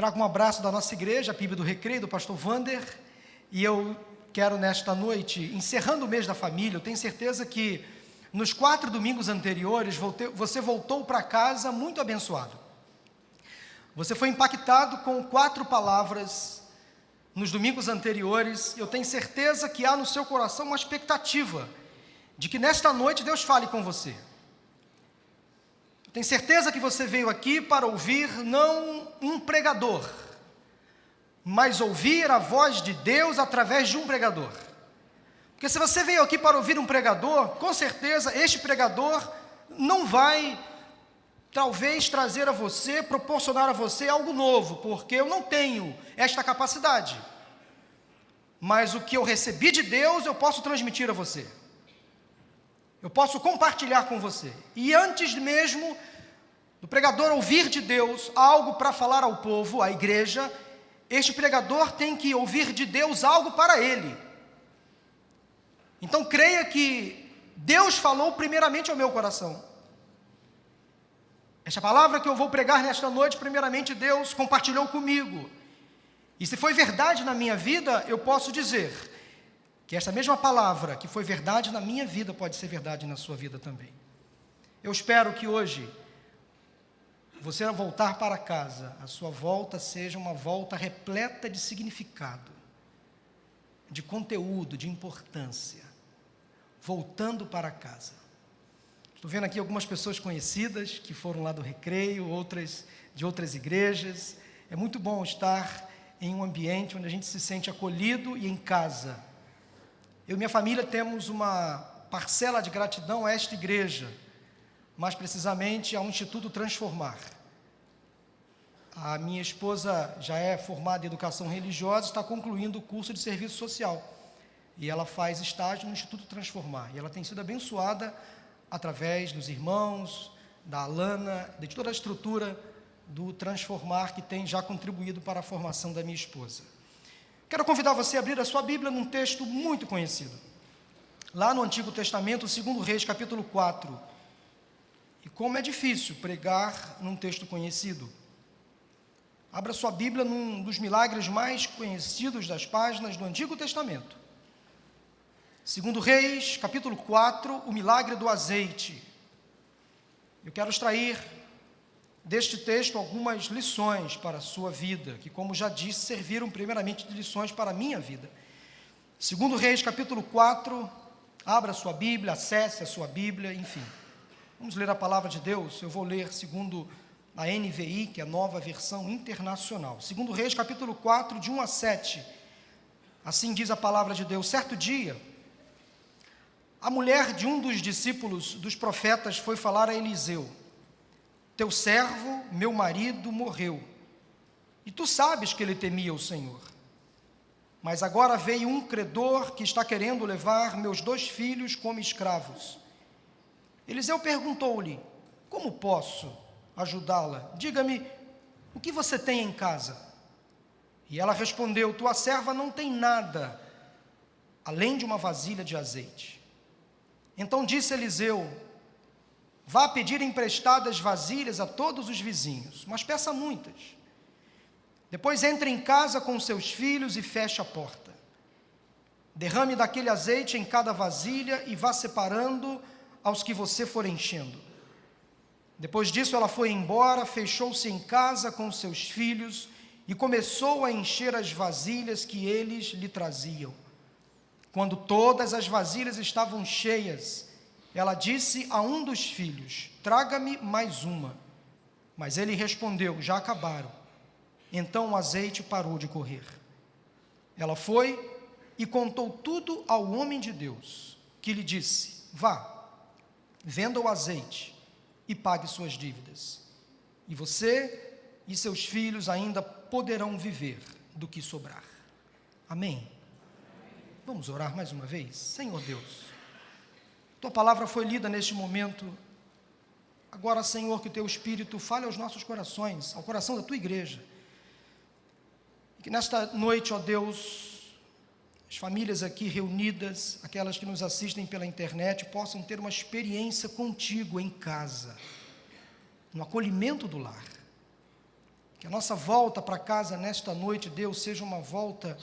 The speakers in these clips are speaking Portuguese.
Trago um abraço da nossa igreja, a PIB do Recreio, do pastor Vander, e eu quero nesta noite, encerrando o mês da família, eu tenho certeza que nos 4 domingos anteriores você voltou para casa muito abençoado. Você foi impactado com 4 palavras nos domingos anteriores, e eu tenho certeza que há no seu coração uma expectativa de que nesta noite Deus fale com você. Tenho certeza que você veio aqui para ouvir não um pregador, mas ouvir a voz de Deus através de um pregador. Porque se você veio aqui para ouvir um pregador, com certeza este pregador não vai, talvez, trazer a você, proporcionar a você algo novo, porque eu não tenho esta capacidade. Mas o que eu recebi de Deus, eu posso transmitir a você. Eu posso compartilhar com você. E antes mesmo do pregador ouvir de Deus algo para falar ao povo, à igreja, este pregador tem que ouvir de Deus algo para ele. Então creia que Deus falou primeiramente ao meu coração. Esta palavra que eu vou pregar nesta noite, primeiramente Deus compartilhou comigo. E se foi verdade na minha vida, eu posso dizer que esta mesma palavra que foi verdade na minha vida, pode ser verdade na sua vida também. Eu espero que hoje, você ao voltar para casa, a sua volta seja uma volta repleta de significado, de conteúdo, de importância, voltando para casa. Estou vendo aqui algumas pessoas conhecidas, que foram lá do Recreio, outras de outras igrejas. É muito bom estar em um ambiente onde a gente se sente acolhido e em casa. Eu e minha família temos uma parcela de gratidão a esta igreja, mais precisamente ao Instituto Transformar. A minha esposa já é formada em educação religiosa, está concluindo o curso de serviço social. E ela faz estágio no Instituto Transformar. E ela tem sido abençoada através dos irmãos, da Alana, de toda a estrutura do Transformar, que tem já contribuído para a formação da minha esposa. Quero convidar você a abrir a sua Bíblia num texto muito conhecido. Lá no Antigo Testamento, 2 Reis, capítulo 4. E como é difícil pregar num texto conhecido. Abra sua Bíblia num dos milagres mais conhecidos das páginas do Antigo Testamento. 2 Reis, capítulo 4, o milagre do azeite. Eu quero extrair deste texto algumas lições para a sua vida, que, como já disse, serviram primeiramente de lições para a minha vida. 2 Reis, capítulo 4, abra a sua Bíblia, acesse a sua Bíblia, enfim. Vamos ler a palavra de Deus. Eu vou ler segundo a NVI, que é a Nova Versão Internacional. 2 Reis, capítulo 4, de 1 a 7. Assim diz a palavra de Deus. Certo dia, a mulher de um dos discípulos dos profetas foi falar a Eliseu: teu servo, meu marido, morreu, e tu sabes que ele temia o Senhor. Mas agora veio um credor que está querendo levar meus 2 filhos como escravos. Eliseu perguntou-lhe: como posso ajudá-la? Diga-me, o que você tem em casa? E ela respondeu: tua serva não tem nada, além de uma vasilha de azeite. Então disse Eliseu: vá pedir emprestadas vasilhas a todos os vizinhos, mas peça muitas. Depois entre em casa com seus filhos e feche a porta. Derrame daquele azeite em cada vasilha e vá separando aos que você for enchendo. Depois disso ela foi embora, fechou-se em casa com seus filhos e começou a encher as vasilhas que eles lhe traziam. Quando todas as vasilhas estavam cheias, ela disse a um dos filhos: traga-me mais uma. Mas ele respondeu: já acabaram. Então o azeite parou de correr. Ela foi e contou tudo ao homem de Deus, que lhe disse: vá, venda o azeite e pague suas dívidas. E você e seus filhos ainda poderão viver do que sobrar. Amém? Vamos orar mais uma vez? Senhor Deus, tua palavra foi lida neste momento. Agora, Senhor, que o teu Espírito fale aos nossos corações, ao coração da tua igreja. Que nesta noite, ó Deus, as famílias aqui reunidas, aquelas que nos assistem pela internet, possam ter uma experiência contigo em casa, no acolhimento do lar. Que a nossa volta para casa nesta noite, Deus, seja uma volta,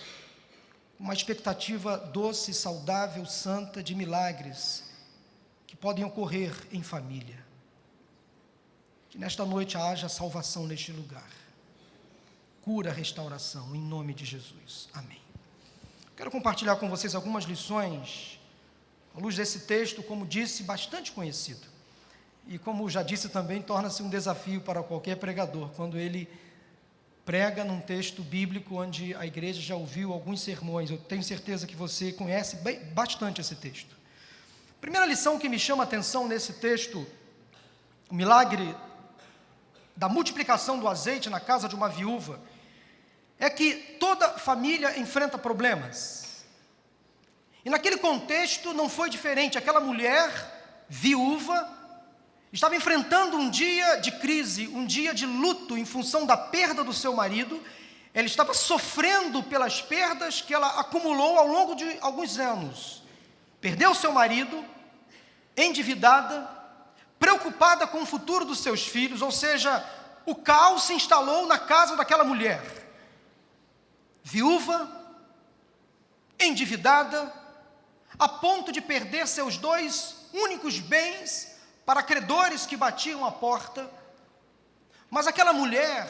uma expectativa doce, saudável, santa, de milagres que podem ocorrer em família. Que nesta noite haja salvação neste lugar. Cura, restauração, em nome de Jesus. Amém. Quero compartilhar com vocês algumas lições, à luz desse texto, como disse, bastante conhecido. E como já disse também, torna-se um desafio para qualquer pregador, quando ele prega num texto bíblico onde a igreja já ouviu alguns sermões. Eu tenho certeza que você conhece bastante esse texto. A primeira lição que me chama a atenção nesse texto, o milagre da multiplicação do azeite na casa de uma viúva, é que toda família enfrenta problemas. E naquele contexto não foi diferente. Aquela mulher viúva estava enfrentando um dia de crise, um dia de luto em função da perda do seu marido. Ela estava sofrendo pelas perdas que ela acumulou ao longo de alguns anos. Perdeu seu marido, endividada, preocupada com o futuro dos seus filhos, ou seja, o caos se instalou na casa daquela mulher. Viúva, endividada, a ponto de perder seus 2 únicos bens para credores que batiam a porta. Mas aquela mulher,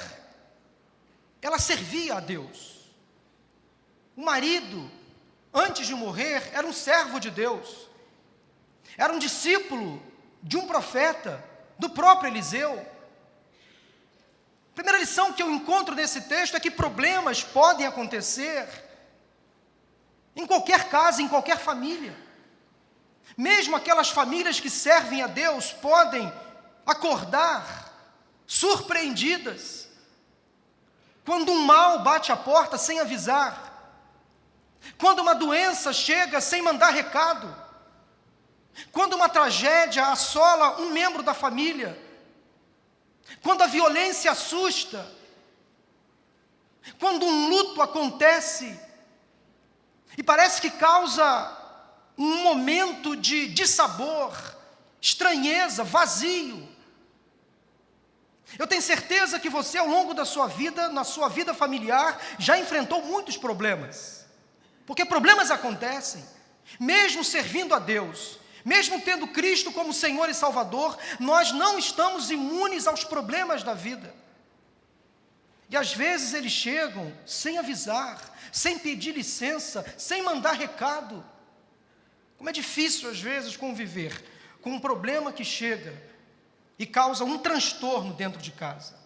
ela servia a Deus. O marido, antes de morrer, era um servo de Deus, era um discípulo de um profeta, do próprio Eliseu. A primeira lição que eu encontro nesse texto é que problemas podem acontecer em qualquer casa, em qualquer família. Mesmo aquelas famílias que servem a Deus podem acordar surpreendidas quando um mal bate a porta sem avisar, quando uma doença chega sem mandar recado, quando uma tragédia assola um membro da família, quando a violência assusta, quando um luto acontece e parece que causa um momento de dissabor, estranheza, vazio. Eu tenho certeza que você, ao longo da sua vida, na sua vida familiar, já enfrentou muitos problemas, porque problemas acontecem, mesmo servindo a Deus. Mesmo tendo Cristo como Senhor e Salvador, nós não estamos imunes aos problemas da vida. E às vezes eles chegam sem avisar, sem pedir licença, sem mandar recado. Como é difícil às vezes conviver com um problema que chega e causa um transtorno dentro de casa.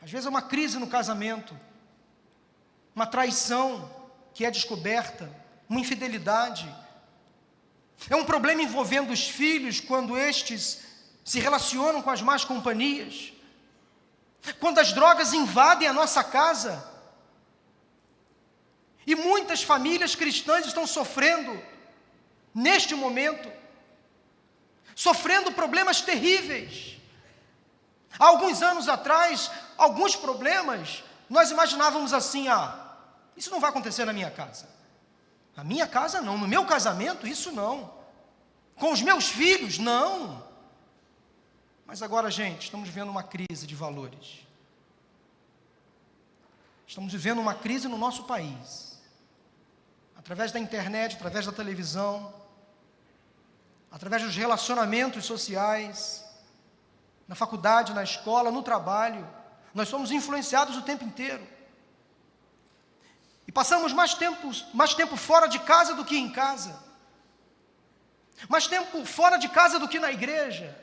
Às vezes é uma crise no casamento, uma traição que é descoberta, uma infidelidade. É um problema envolvendo os filhos, quando estes se relacionam com as más companhias. Quando as drogas invadem a nossa casa. E muitas famílias cristãs estão sofrendo, neste momento, sofrendo problemas terríveis. Há alguns anos atrás, alguns problemas, nós imaginávamos assim, isso não vai acontecer na minha casa. Na minha casa não, no meu casamento isso não, com os meus filhos não. Mas agora, gente, estamos vivendo uma crise de valores. Estamos vivendo uma crise no nosso país, através da internet, através da televisão, através dos relacionamentos sociais, na faculdade, na escola, no trabalho. Nós somos influenciados o tempo inteiro. E passamos mais tempo fora de casa do que em casa. Mais tempo fora de casa do que na igreja.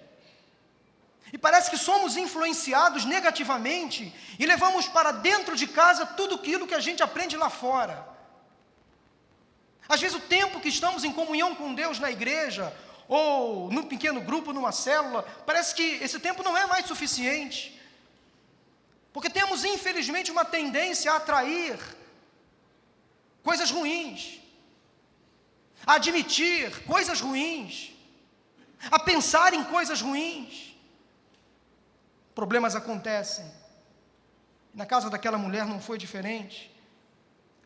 E parece que somos influenciados negativamente e levamos para dentro de casa tudo aquilo que a gente aprende lá fora. Às vezes o tempo que estamos em comunhão com Deus na igreja, ou num pequeno grupo, numa célula, parece que esse tempo não é mais suficiente. Porque temos, infelizmente, uma tendência a atrair coisas ruins, a admitir coisas ruins, a pensar em coisas ruins. Problemas acontecem. Na casa daquela mulher não foi diferente.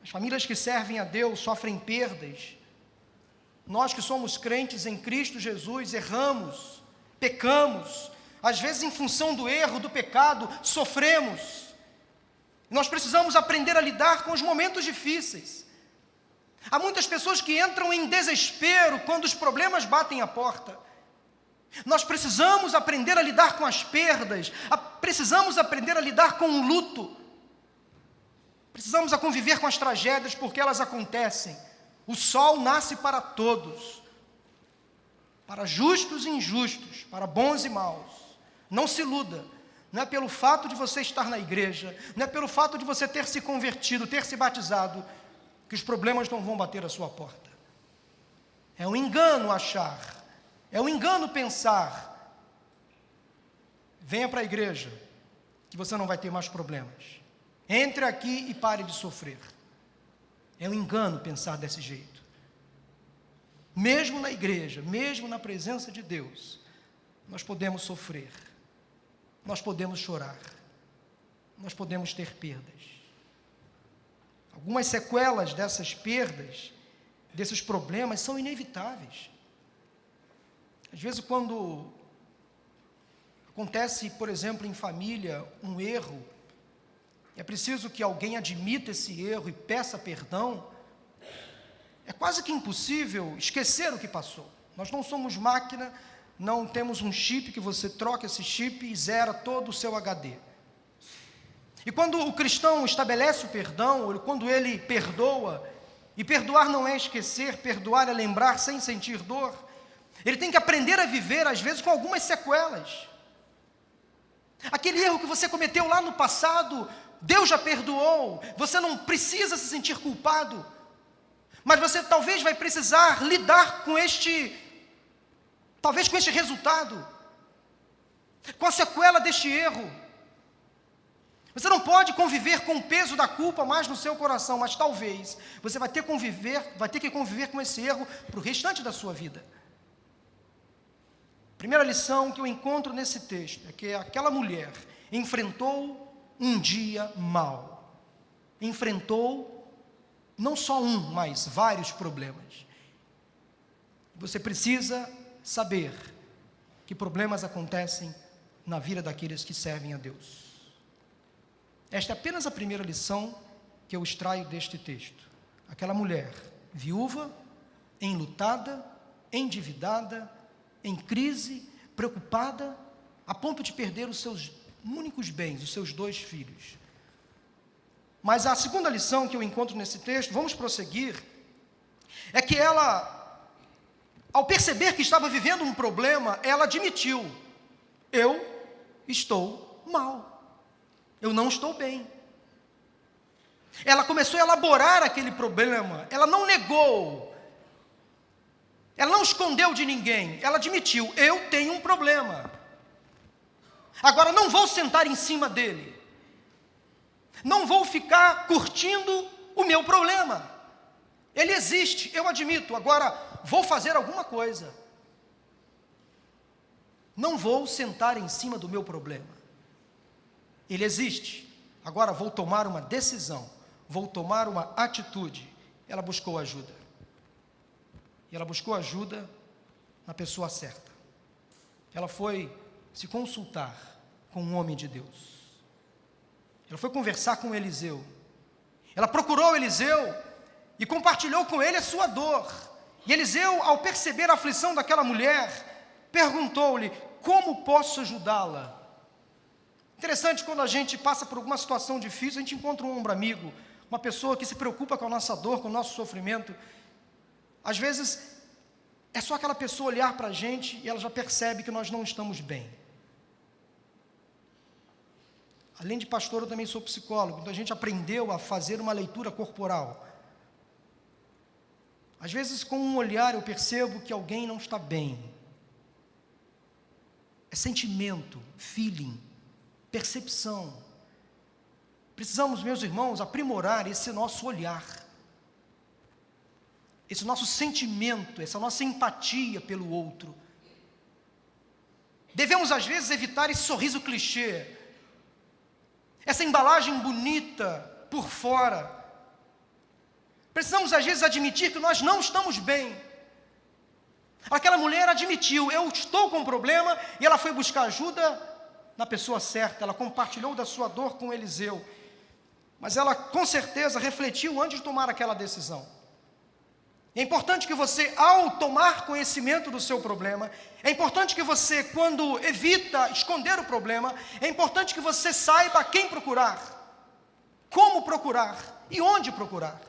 As famílias que servem a Deus sofrem perdas. Nós que somos crentes em Cristo Jesus erramos, pecamos, Às vezes, em função do erro, do pecado, sofremos. Nós precisamos aprender a lidar com os momentos difíceis. Há muitas pessoas que entram em desespero quando os problemas batem à porta. Nós precisamos aprender a lidar com as perdas, precisamos aprender a lidar com o luto. Precisamos a conviver com as tragédias porque elas acontecem. O sol nasce para todos, para justos e injustos, para bons e maus. Não se iluda, não é pelo fato de você estar na igreja, não é pelo fato de você ter se convertido, ter se batizado, que os problemas não vão bater à sua porta. É um engano achar, é um engano pensar, venha para a igreja, que você não vai ter mais problemas. Entre aqui e pare de sofrer. É um engano pensar desse jeito. Mesmo na igreja, mesmo na presença de Deus, nós podemos sofrer, nós podemos chorar, nós podemos ter perdas. Algumas sequelas dessas perdas, desses problemas, são inevitáveis. Às vezes, quando acontece, por exemplo, em família, um erro, é preciso que alguém admita esse erro e peça perdão, é quase que impossível esquecer o que passou. Nós não somos máquina, não temos um chip que você troca esse chip e zera todo o seu HD. E quando o cristão estabelece o perdão, ou quando ele perdoa, e perdoar não é esquecer, perdoar é lembrar sem sentir dor, ele tem que aprender a viver, às vezes, com algumas sequelas. Aquele erro que você cometeu lá no passado, Deus já perdoou, você não precisa se sentir culpado, mas você talvez vai precisar lidar com este resultado, com a sequela deste erro. Você não pode conviver com o peso da culpa mais no seu coração, mas talvez você vai ter que conviver com esse erro para o restante da sua vida. Primeira lição que eu encontro nesse texto é que aquela mulher enfrentou um dia mau. Enfrentou não só um, mas vários problemas. Você precisa saber que problemas acontecem na vida daqueles que servem a Deus. Esta é apenas a primeira lição que eu extraio deste texto. Aquela mulher, viúva, enlutada, endividada, em crise, preocupada, a ponto de perder os seus únicos bens, os seus 2 filhos. Mas a segunda lição que eu encontro nesse texto, vamos prosseguir, é que ela, ao perceber que estava vivendo um problema, ela admitiu: eu estou mal. Eu não estou bem. Ela começou a elaborar aquele problema, ela não negou, ela não escondeu de ninguém, ela admitiu: eu tenho um problema. Agora não vou sentar em cima dele, não vou ficar curtindo o meu problema. Ele existe, eu admito, agora vou fazer alguma coisa. Não vou sentar em cima do meu problema. Ele existe, agora vou tomar uma decisão, vou tomar uma atitude. Ela buscou ajuda. E ela buscou ajuda na pessoa certa. Ela foi se consultar com um homem de Deus. Ela foi conversar com Eliseu. Ela procurou Eliseu e compartilhou com ele a sua dor. E Eliseu, ao perceber a aflição daquela mulher, perguntou-lhe: como posso ajudá-la? Interessante, quando a gente passa por alguma situação difícil, a gente encontra um ombro amigo, uma pessoa que se preocupa com a nossa dor, com o nosso sofrimento. Às vezes, é só aquela pessoa olhar para a gente e ela já percebe que nós não estamos bem. Além de pastor, eu também sou psicólogo, então a gente aprendeu a fazer uma leitura corporal. Às vezes, com um olhar, eu percebo que alguém não está bem. É sentimento, feeling, percepção. Precisamos, meus irmãos, aprimorar esse nosso olhar, esse nosso sentimento, essa nossa empatia pelo outro. Devemos, às vezes, evitar esse sorriso clichê, essa embalagem bonita por fora. Precisamos, às vezes, admitir que nós não estamos bem. Aquela mulher admitiu: eu estou com um problema, e ela foi buscar ajuda na pessoa certa. Ela compartilhou da sua dor com Eliseu, mas ela com certeza refletiu antes de tomar aquela decisão. É importante que você, ao tomar conhecimento do seu problema, é importante que você, quando evita esconder o problema, é importante que você saiba quem procurar, como procurar e onde procurar.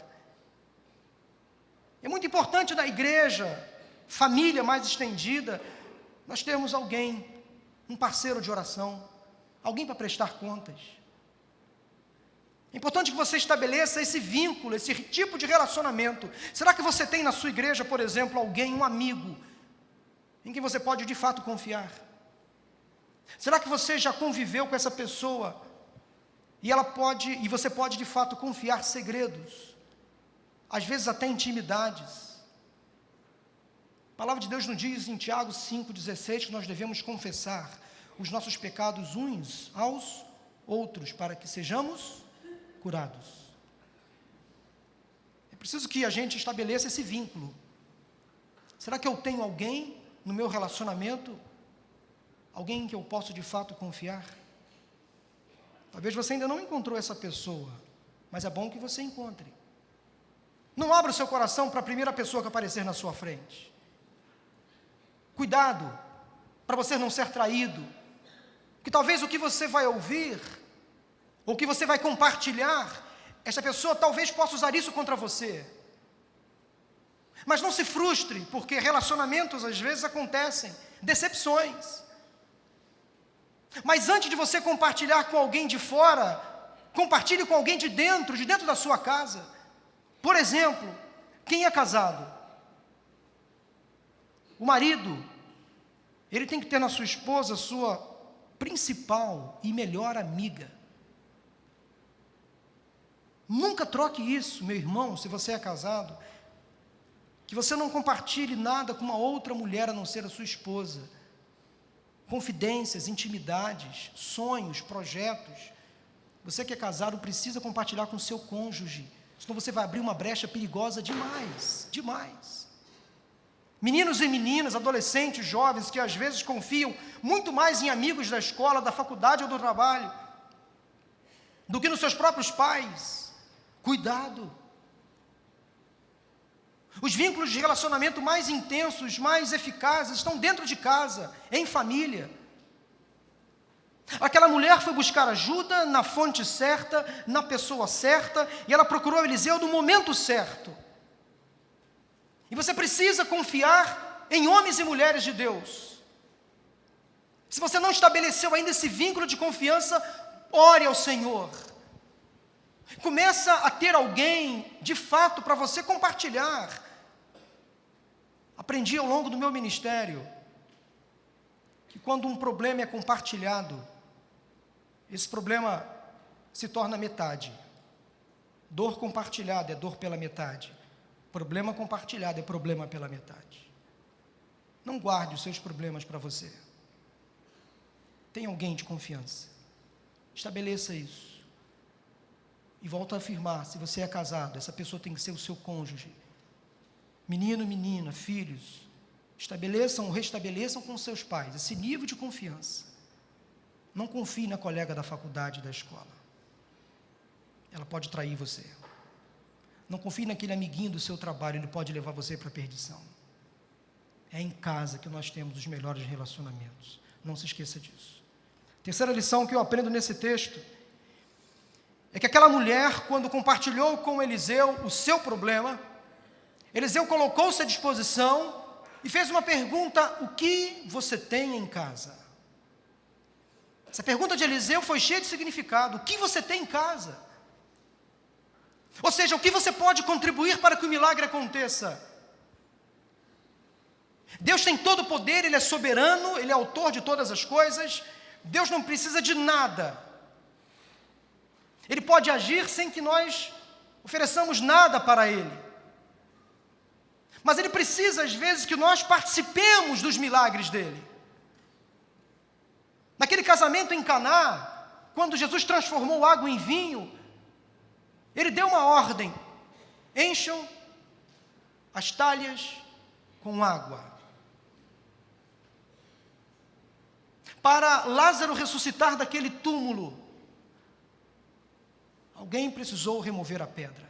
É muito importante na igreja, família mais estendida, nós temos alguém, um parceiro de oração, alguém para prestar contas. É importante que você estabeleça esse vínculo, esse tipo de relacionamento. Será que você tem na sua igreja, por exemplo, alguém, um amigo, em quem você pode de fato confiar? Será que você já conviveu com essa pessoa e você pode de fato confiar segredos, às vezes até intimidades? A palavra de Deus nos diz em Tiago 5,16 que nós devemos confessar os nossos pecados uns aos outros, para que sejamos curados. É preciso que a gente estabeleça esse vínculo. Será que eu tenho alguém no meu relacionamento, alguém em que eu posso de fato confiar? Talvez você ainda não encontrou essa pessoa, mas é bom que você encontre. Não abra o seu coração para a primeira pessoa que aparecer na sua frente. Cuidado, para você não ser traído, porque talvez o que você vai ouvir, ou o que você vai compartilhar, essa pessoa talvez possa usar isso contra você. Mas não se frustre, porque relacionamentos às vezes acontecem, decepções. Mas antes de você compartilhar com alguém de fora, compartilhe com alguém de dentro da sua casa. Por exemplo, quem é casado? O marido, ele tem que ter na sua esposa sua principal e melhor amiga. Nunca troque isso, meu irmão, se você é casado, que você não compartilhe nada com uma outra mulher a não ser a sua esposa. Confidências, intimidades, sonhos, projetos. Você que é casado precisa compartilhar com o seu cônjuge, senão você vai abrir uma brecha perigosa demais, demais. Meninos e meninas, adolescentes, jovens, que às vezes confiam muito mais em amigos da escola, da faculdade ou do trabalho, do que nos seus próprios pais. Cuidado. Os vínculos de relacionamento mais intensos, mais eficazes, estão dentro de casa, em família. Aquela mulher foi buscar ajuda na fonte certa, na pessoa certa, e ela procurou Eliseu no momento certo. E você precisa confiar em homens e mulheres de Deus. Se você não estabeleceu ainda esse vínculo de confiança, ore ao Senhor. Começa a ter alguém, de fato, para você compartilhar. Aprendi ao longo do meu ministério que quando um problema é compartilhado, esse problema se torna metade. Dor compartilhada é dor pela metade. Problema compartilhado é problema pela metade. Não guarde os seus problemas para você. Tenha alguém de confiança. Estabeleça isso. E volto a afirmar, se você é casado, essa pessoa tem que ser o seu cônjuge. Menino, menina, filhos, estabeleçam ou restabeleçam com seus pais esse nível de confiança. Não confie na colega da faculdade, da escola. Ela pode trair você. Não confie naquele amiguinho do seu trabalho, ele pode levar você para a perdição. É em casa que nós temos os melhores relacionamentos. Não se esqueça disso. Terceira lição que eu aprendo nesse texto é que aquela mulher, quando compartilhou com Eliseu o seu problema, Eliseu colocou-se à disposição e fez uma pergunta: o que você tem em casa? Essa pergunta de Eliseu foi cheia de significado. O que você tem em casa? Ou seja, o que você pode contribuir para que o milagre aconteça? Deus tem todo o poder, Ele é soberano, Ele é autor de todas as coisas. Deus não precisa de nada. Ele pode agir sem que nós ofereçamos nada para Ele. Mas Ele precisa, às vezes, que nós participemos dos milagres dEle. Naquele casamento em Caná, quando Jesus transformou água em vinho, Ele deu uma ordem: encham as talhas com água. Para Lázaro ressuscitar daquele túmulo, alguém precisou remover a pedra.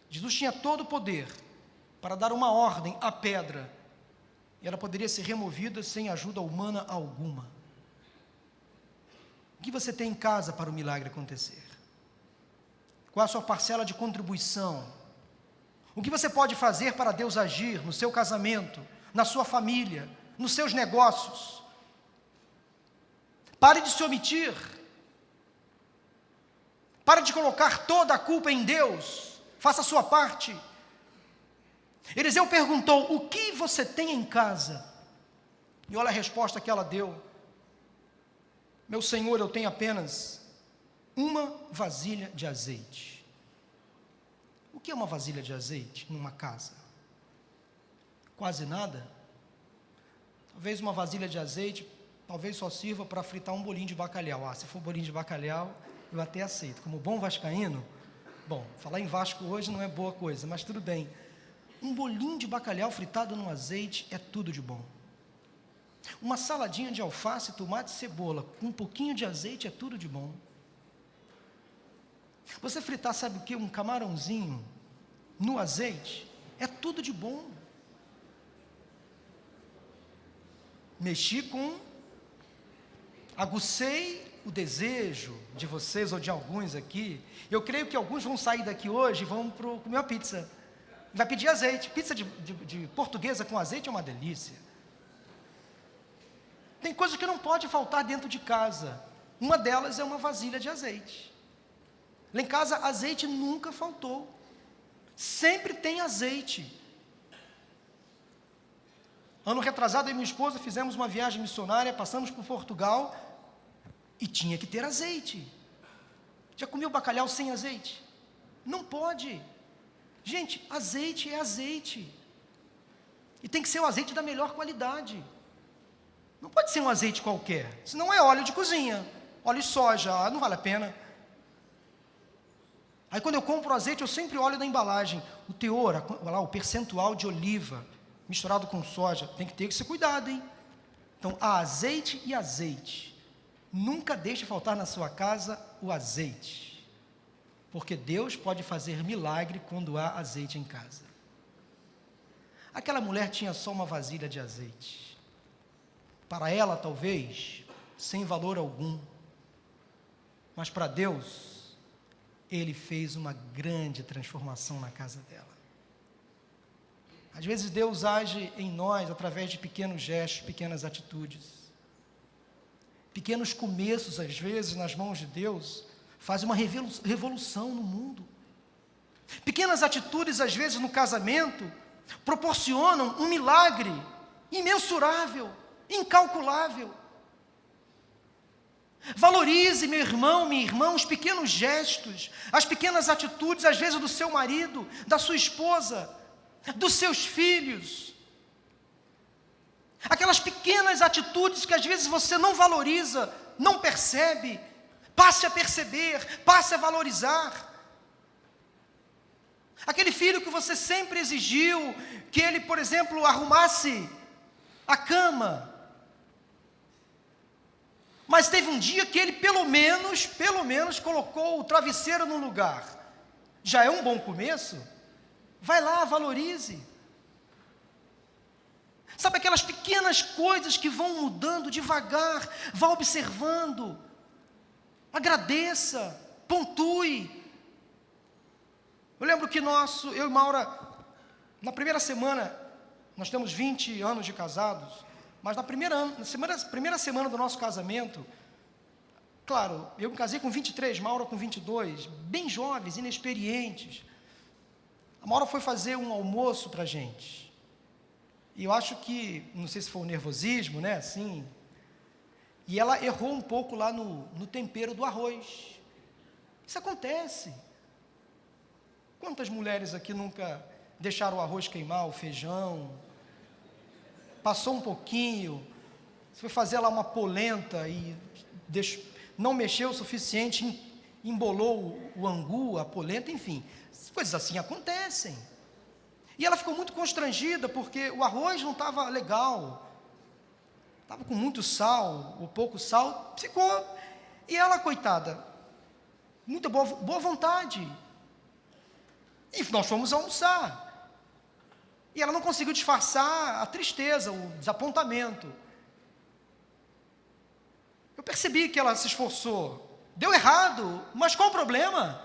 Jesus tinha todo o poder para dar uma ordem à pedra, e ela poderia ser removida sem ajuda humana alguma. O que você tem em casa para o milagre acontecer? Qual a sua parcela de contribuição? O que você pode fazer para Deus agir no seu casamento, na sua família, nos seus negócios? Pare de se omitir. Pare de colocar toda a culpa em Deus. Faça a sua parte. Eliseu perguntou: o que você tem em casa? E olha a resposta que ela deu: meu senhor, eu tenho apenas uma vasilha de azeite. O que é uma vasilha de azeite numa casa? Quase nada. Talvez uma vasilha de azeite, talvez só sirva para fritar um bolinho de bacalhau. Se for bolinho de bacalhau, eu até aceito. Como bom vascaíno, bom, falar em Vasco hoje não é boa coisa, mas tudo bem. Um bolinho de bacalhau fritado no azeite é tudo de bom. Uma saladinha de alface, tomate e cebola com um pouquinho de azeite é tudo de bom. Você fritar, sabe o que? Um camarãozinho no azeite é tudo de bom. Mexi com, agucei o desejo de vocês ou de alguns aqui. Eu creio que alguns vão sair daqui hoje e vão comer uma pizza. Vai pedir azeite. Pizza de portuguesa com azeite é uma delícia. Tem coisas que não pode faltar dentro de casa. Uma delas é uma vasilha de azeite. Lá em casa, azeite nunca faltou. Sempre tem azeite. Ano retrasado, eu e minha esposa fizemos uma viagem missionária, passamos por Portugal e tinha que ter azeite. Já comeu bacalhau sem azeite? Não pode. Gente, azeite é azeite. E tem que ser o azeite da melhor qualidade. Não pode ser um azeite qualquer, senão é óleo de cozinha, óleo de soja, não vale a pena. Aí quando eu compro azeite, eu sempre olho na embalagem, o teor, o percentual de oliva misturado com soja, tem que ter esse cuidado, hein? Então, há azeite e azeite. Nunca deixe faltar na sua casa o azeite, porque Deus pode fazer milagre quando há azeite em casa. Aquela mulher tinha só uma vasilha de azeite. Para ela, talvez, sem valor algum, mas para Deus, Ele fez uma grande transformação na casa dela. Às vezes Deus age em nós através de pequenos gestos, pequenas atitudes. Pequenos começos, às vezes, nas mãos de Deus, fazem uma revolução no mundo. Pequenas atitudes, às vezes, no casamento, proporcionam um milagre imensurável, incalculável. Valorize, meu irmão, minha irmã, os pequenos gestos, as pequenas atitudes, às vezes, do seu marido, da sua esposa, dos seus filhos. Aquelas pequenas atitudes que às vezes você não valoriza, não percebe, passe a perceber, passe a valorizar. Aquele filho que você sempre exigiu que ele, por exemplo, arrumasse a cama, mas teve um dia que ele pelo menos colocou o travesseiro no lugar. Já é um bom começo? Vai lá, valorize. Sabe aquelas pequenas coisas que vão mudando devagar, vá observando, agradeça, pontue. Eu lembro que eu e Maura, na primeira semana, nós temos 20 anos de casados, mas na primeira semana do nosso casamento, claro, eu me casei com 23, Maura com 22, bem jovens, inexperientes. A Maura foi fazer um almoço para a gente, e eu acho que, não sei se foi o nervosismo, né, assim, e ela errou um pouco lá no tempero do arroz. Isso acontece. Quantas mulheres aqui nunca deixaram o arroz queimar, o feijão, passou um pouquinho, você foi fazer lá uma polenta e não mexeu o suficiente, embolou o angu, a polenta, enfim, coisas assim acontecem. E ela ficou muito constrangida porque o arroz não estava legal. estava com muito sal ou pouco sal, ficou. E ela, coitada, muita boa vontade. E nós fomos almoçar. E ela não conseguiu disfarçar a tristeza, o desapontamento. Eu percebi que ela se esforçou. Deu errado, mas qual o problema?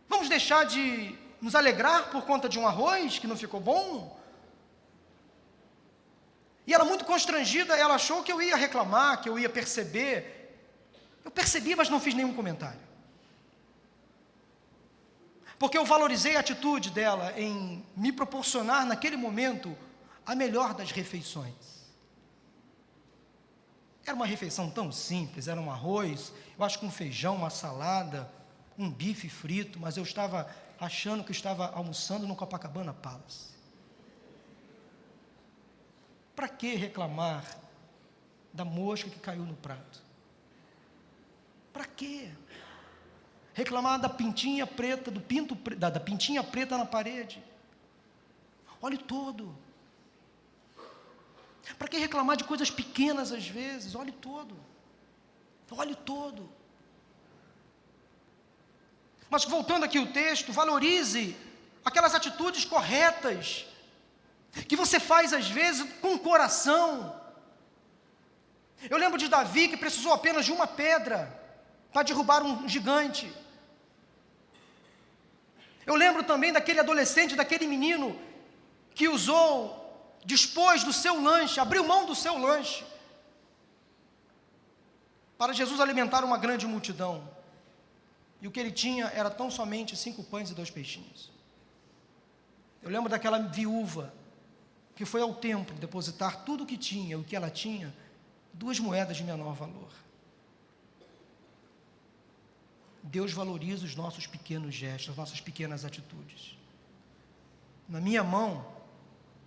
Vamos deixar de nos alegrar por conta de um arroz que não ficou bom? E ela, muito constrangida, ela achou que eu ia reclamar, que eu ia perceber. Eu percebi, mas não fiz nenhum comentário. Porque eu valorizei a atitude dela em me proporcionar, naquele momento, a melhor das refeições. Era uma refeição tão simples, era um arroz, eu acho que um feijão, uma salada, um bife frito, mas eu estava achando que eu estava almoçando no Copacabana Palace. Para que reclamar da mosca que caiu no prato? Para quê? Reclamar da pintinha preta, da pintinha preta na parede. Olhe todo. Para que reclamar de coisas pequenas às vezes? Olhe todo. Olhe todo. Mas voltando aqui o texto, valorize aquelas atitudes corretas que você faz às vezes com o coração. Eu lembro de Davi, que precisou apenas de uma pedra para derrubar um gigante. Eu lembro também daquele adolescente, daquele menino que dispôs do seu lanche, abriu mão do seu lanche para Jesus alimentar uma grande multidão. E o que ele tinha era tão somente 5 pães e 2 peixinhos. Eu lembro daquela viúva que foi ao templo depositar tudo o que tinha, o que ela tinha, 2 moedas de menor valor. Deus valoriza os nossos pequenos gestos, as nossas pequenas atitudes. Na minha mão,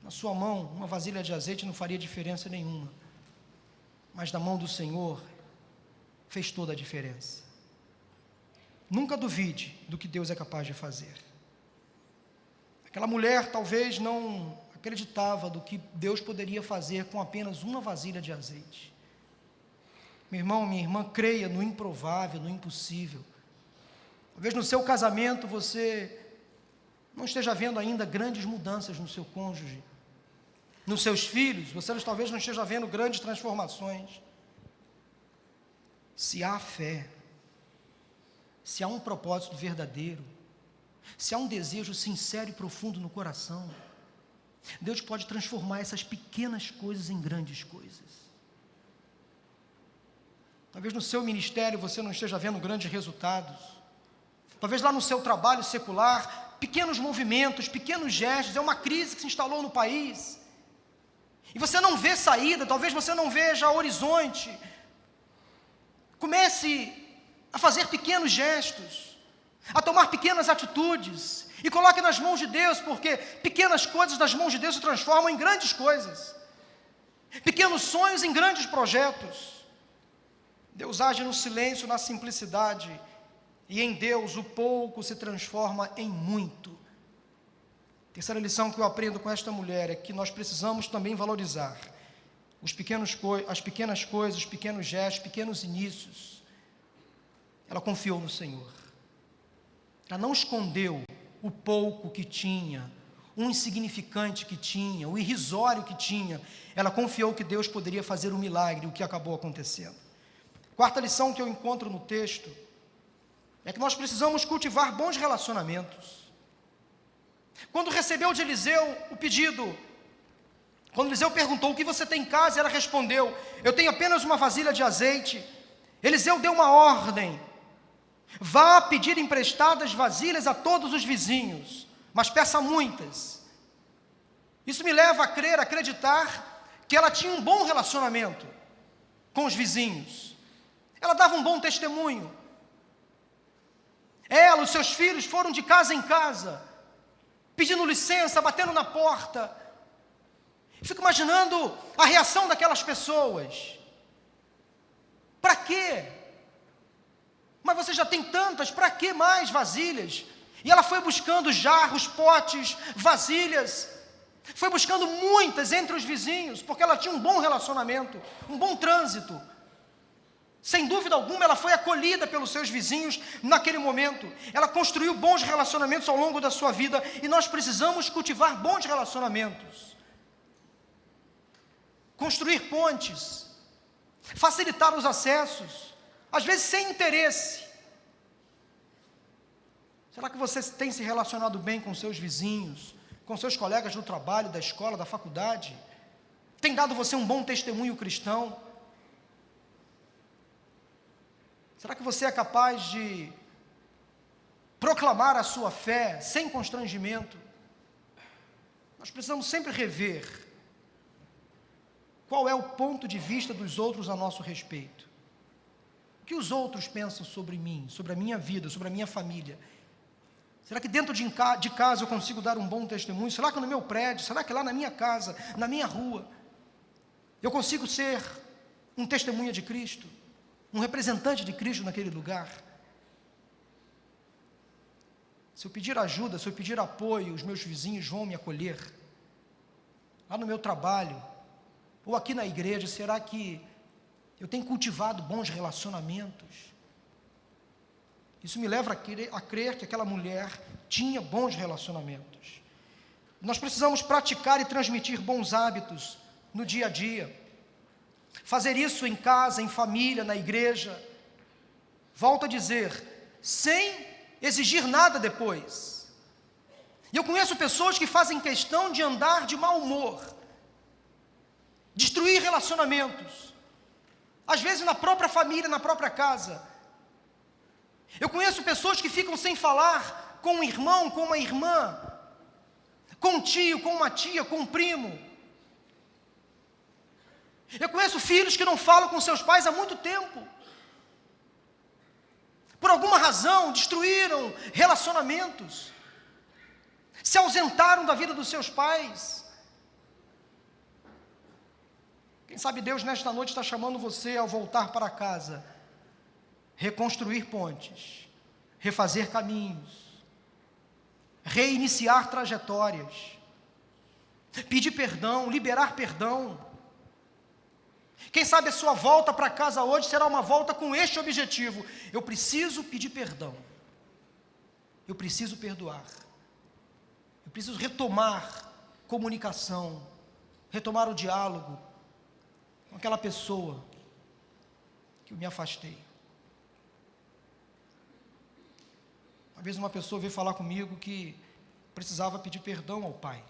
na sua mão, uma vasilha de azeite não faria diferença nenhuma. Mas na mão do Senhor, fez toda a diferença. Nunca duvide do que Deus é capaz de fazer. Aquela mulher talvez não acreditava do que Deus poderia fazer com apenas uma vasilha de azeite. Meu irmão, minha irmã, creia no improvável, no impossível. Talvez no seu casamento você não esteja vendo ainda grandes mudanças no seu cônjuge. Nos seus filhos, você talvez não esteja vendo grandes transformações. Se há fé, se há um propósito verdadeiro, se há um desejo sincero e profundo no coração, Deus pode transformar essas pequenas coisas em grandes coisas. Talvez no seu ministério você não esteja vendo grandes resultados. Talvez lá no seu trabalho secular, pequenos movimentos, pequenos gestos, é uma crise que se instalou no país. E você não vê saída, talvez você não veja horizonte. Comece a fazer pequenos gestos, a tomar pequenas atitudes, e coloque nas mãos de Deus, porque pequenas coisas das mãos de Deus se transformam em grandes coisas. Pequenos sonhos em grandes projetos. Deus age no silêncio, na simplicidade, e em Deus o pouco se transforma em muito. Terceira lição que eu aprendo com esta mulher é que nós precisamos também valorizar as pequenas coisas, os pequenos gestos, pequenos inícios. Ela confiou no Senhor. Ela não escondeu o pouco que tinha, o insignificante que tinha, o irrisório que tinha. Ela confiou que Deus poderia fazer um milagre, o que acabou acontecendo. Quarta lição que eu encontro no texto é que nós precisamos cultivar bons relacionamentos. Quando recebeu de Eliseu o pedido, quando Eliseu perguntou: o que você tem em casa? Ela respondeu: eu tenho apenas uma vasilha de azeite. Eliseu deu uma ordem: vá pedir emprestadas vasilhas a todos os vizinhos, mas peça muitas. Isso me leva a crer, a acreditar que ela tinha um bom relacionamento com os vizinhos. Ela dava um bom testemunho. Ela, os seus filhos foram de casa em casa, pedindo licença, batendo na porta. Fico imaginando a reação daquelas pessoas. Para quê? Mas você já tem tantas, para que mais vasilhas? E ela foi buscando jarros, potes, vasilhas. Foi buscando muitas entre os vizinhos, porque ela tinha um bom relacionamento, um bom trânsito. Sem dúvida alguma, ela foi acolhida pelos seus vizinhos naquele momento. Ela construiu bons relacionamentos ao longo da sua vida, e nós precisamos cultivar bons relacionamentos. Construir pontes, facilitar os acessos, às vezes sem interesse. Será que você tem se relacionado bem com seus vizinhos, com seus colegas do trabalho, da escola, da faculdade? Tem dado você um bom testemunho cristão? Será que você é capaz de proclamar a sua fé sem constrangimento? Nós precisamos sempre rever qual é o ponto de vista dos outros a nosso respeito. O que os outros pensam sobre mim, sobre a minha vida, sobre a minha família? Será que dentro de casa eu consigo dar um bom testemunho? Será que no meu prédio? Será que lá na minha casa, na minha rua, eu consigo ser um testemunha de Cristo? Um representante de Cristo naquele lugar? Se eu pedir ajuda, se eu pedir apoio, os meus vizinhos vão me acolher? Lá no meu trabalho, ou aqui na igreja, será que eu tenho cultivado bons relacionamentos? Isso me leva a crer que aquela mulher tinha bons relacionamentos. Nós precisamos praticar e transmitir bons hábitos no dia a dia. Fazer isso em casa, em família, na igreja. Volto a dizer, sem exigir nada depois. E eu conheço pessoas que fazem questão de andar de mau humor, destruir relacionamentos, às vezes na própria família, na própria casa. Eu conheço pessoas que ficam sem falar com um irmão, com uma irmã, com um tio, com uma tia, com um primo. Eu conheço filhos que não falam com seus pais há muito tempo. Por alguma razão, destruíram relacionamentos, se ausentaram da vida dos seus pais. Quem sabe Deus nesta noite está chamando você ao voltar para casa, reconstruir pontes, refazer caminhos, reiniciar trajetórias, pedir perdão, liberar perdão. Quem sabe a sua volta para casa hoje será uma volta com este objetivo: eu preciso pedir perdão, eu preciso perdoar, eu preciso retomar comunicação, retomar o diálogo com aquela pessoa que eu me afastei. Uma vez uma pessoa veio falar comigo que precisava pedir perdão ao pai.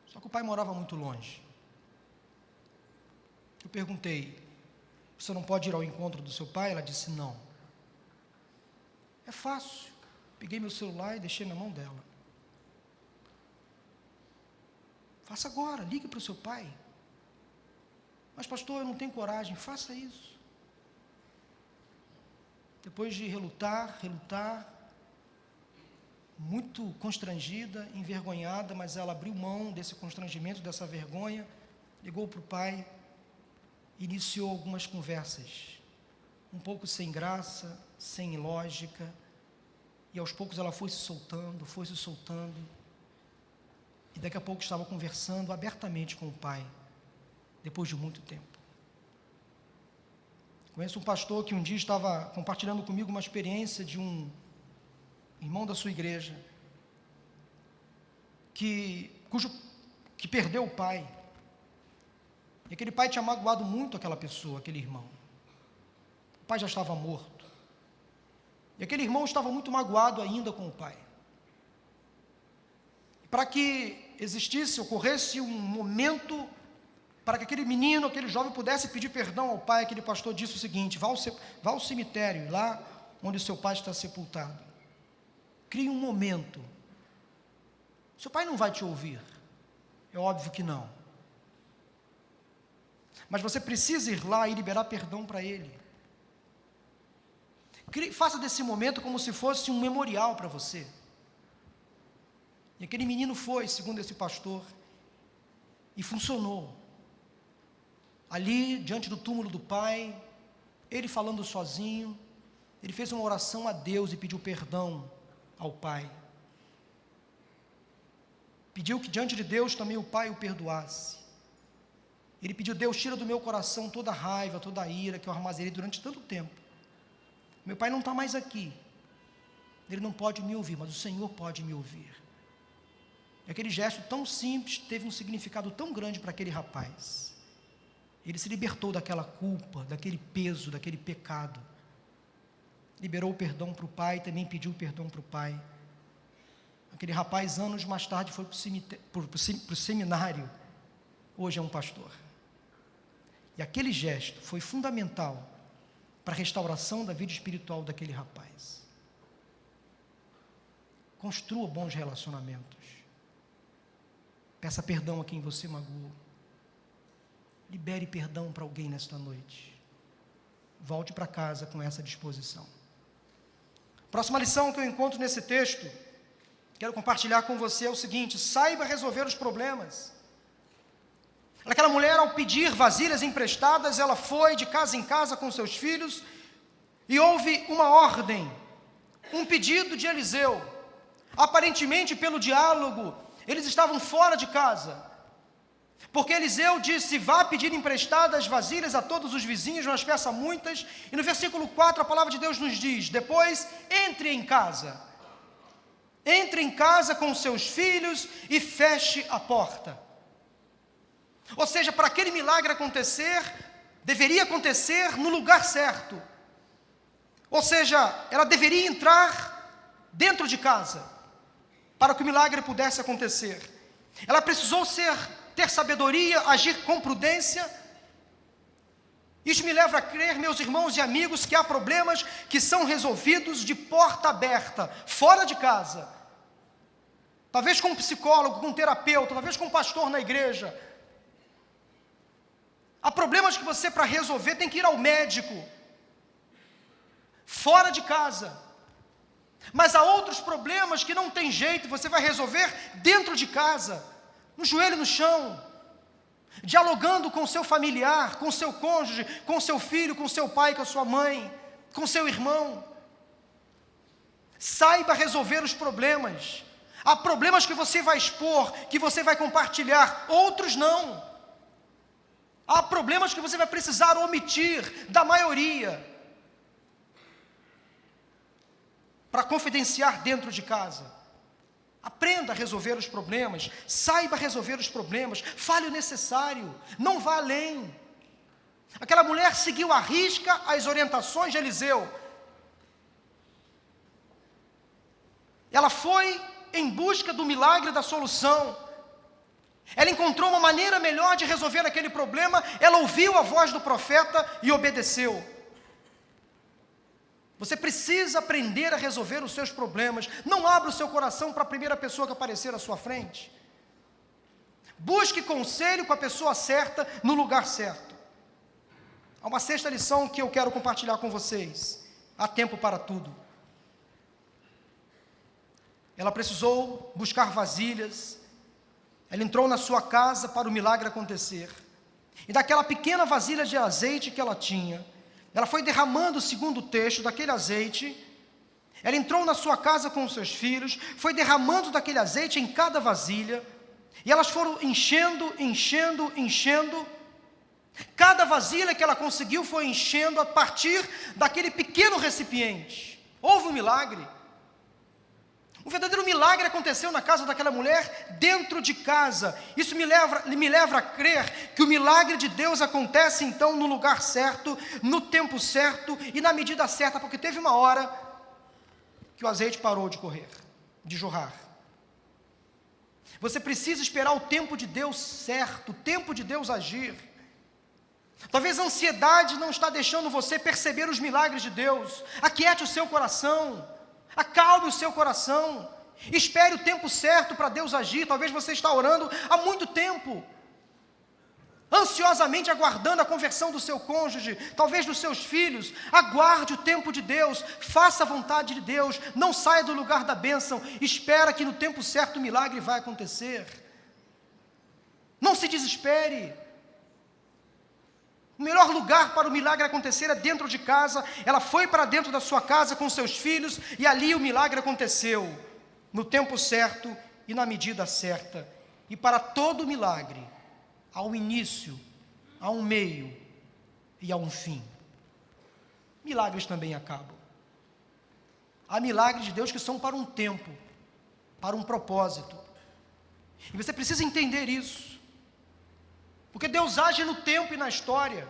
Só que o pai morava muito longe. Eu perguntei, você não pode ir ao encontro do seu pai? Ela disse, não. É fácil. Peguei meu celular e deixei na mão dela. Faça agora, ligue para o seu pai. Mas pastor, eu não tenho coragem. Faça isso. Depois de relutar, muito constrangida, envergonhada, mas ela abriu mão desse constrangimento, dessa vergonha, ligou para o pai, iniciou algumas conversas, um pouco sem graça, sem lógica, e aos poucos ela foi se soltando, e daqui a pouco estava conversando abertamente com o pai, depois de muito tempo. Conheço um pastor que um dia estava compartilhando comigo uma experiência de um irmão da sua igreja, que perdeu o pai. E aquele pai tinha magoado muito aquela pessoa, aquele irmão. O pai já estava morto. E aquele irmão estava muito magoado ainda com o pai. Para que ocorresse um momento para que aquele menino, aquele jovem pudesse pedir perdão ao pai, aquele pastor disse o seguinte: vá ao cemitério, lá onde o seu pai está sepultado. Crie um momento. Seu pai não vai te ouvir. É óbvio que não. Mas você precisa ir lá e liberar perdão para ele. Faça desse momento como se fosse um memorial para você. E aquele menino foi, segundo esse pastor, e funcionou. Ali, diante do túmulo do pai, ele falando sozinho, ele fez uma oração a Deus e pediu perdão ao pai. pediu que diante de Deus também o pai o perdoasse. Ele pediu: Deus, tira do meu coração toda a raiva, toda a ira que eu armazenei durante tanto tempo. Meu pai não está mais aqui, ele não pode me ouvir, mas o Senhor pode me ouvir. E aquele gesto tão simples teve um significado tão grande para aquele rapaz. Ele se libertou daquela culpa, daquele peso, daquele pecado. Liberou o perdão para o pai, também pediu perdão para o pai. Aquele rapaz, anos mais tarde, foi para o seminário. Hoje é um pastor. E aquele gesto foi fundamental para a restauração da vida espiritual daquele rapaz. Construa bons relacionamentos. Peça perdão a quem você magoou. Libere perdão para alguém nesta noite. Volte para casa com essa disposição. Próxima lição que eu encontro nesse texto, quero compartilhar com você, é o seguinte: saiba resolver os problemas. Aquela mulher, ao pedir vasilhas emprestadas, ela foi de casa em casa com seus filhos, e houve uma ordem, um pedido de Eliseu. Aparentemente, pelo diálogo, eles estavam fora de casa, porque Eliseu disse: vá pedir emprestadas vasilhas a todos os vizinhos, mas peça muitas. E no versículo 4 a palavra de Deus nos diz: depois entre em casa com seus filhos e feche a porta. Ou seja, para aquele milagre acontecer, deveria acontecer no lugar certo. Ou seja, ela deveria entrar dentro de casa, para que o milagre pudesse acontecer. Ela precisou ter sabedoria, agir com prudência. Isso me leva a crer, meus irmãos e amigos, que há problemas que são resolvidos de porta aberta, fora de casa. Talvez com um psicólogo, com um terapeuta, talvez com um pastor na igreja. Há problemas que você, para resolver, tem que ir ao médico, fora de casa. Mas há outros problemas que não tem jeito, você vai resolver dentro de casa, no joelho no chão, dialogando com seu familiar, com seu cônjuge, com seu filho, com seu pai, com a sua mãe, com seu irmão. Saiba resolver os problemas. Há problemas que você vai expor, que você vai compartilhar, outros não. Há problemas que você vai precisar omitir da maioria, para confidenciar dentro de casa. Aprenda a resolver os problemas, saiba resolver os problemas, fale o necessário, não vá além. Aquela mulher seguiu à risca as orientações de Eliseu. Ela foi em busca do milagre, da solução. Ela encontrou uma maneira melhor de resolver aquele problema. Ela ouviu a voz do profeta e obedeceu. Você precisa aprender a resolver os seus problemas. Não abra o seu coração para a primeira pessoa que aparecer à sua frente. Busque conselho com a pessoa certa, no lugar certo. Há uma sexta lição que eu quero compartilhar com vocês. Há tempo para tudo. Ela precisou buscar vasilhas. Ela entrou na sua casa para o milagre acontecer. E daquela pequena vasilha de azeite que ela tinha, ela foi derramando, segundo o texto, daquele azeite. Ela entrou na sua casa com os seus filhos, foi derramando daquele azeite em cada vasilha, e elas foram enchendo. Cada vasilha que ela conseguiu foi enchendo a partir daquele pequeno recipiente. Houve um milagre. Um verdadeiro milagre aconteceu na casa daquela mulher, dentro de casa. Isso me leva a crer que o milagre de Deus acontece então no lugar certo, no tempo certo e na medida certa, porque teve uma hora que o azeite parou de correr, de jorrar. Você precisa esperar o tempo de Deus certo, o tempo de Deus agir. Talvez a ansiedade não está deixando você perceber os milagres de Deus. Aquiete o seu coração. Acalme o seu coração, espere o tempo certo para Deus agir. Talvez você está orando há muito tempo, ansiosamente aguardando a conversão do seu cônjuge, talvez dos seus filhos. Aguarde o tempo de Deus, faça a vontade de Deus, não saia do lugar da bênção, espera que no tempo certo o milagre vai acontecer. Não se desespere. O melhor lugar para o milagre acontecer é dentro de casa. Ela foi para dentro da sua casa com seus filhos, e ali o milagre aconteceu, no tempo certo e na medida certa. E para todo milagre, há um início, há um meio e há um fim. Milagres também acabam. Há milagres de Deus que são para um tempo, para um propósito. E você precisa entender isso. Porque Deus age no tempo e na história.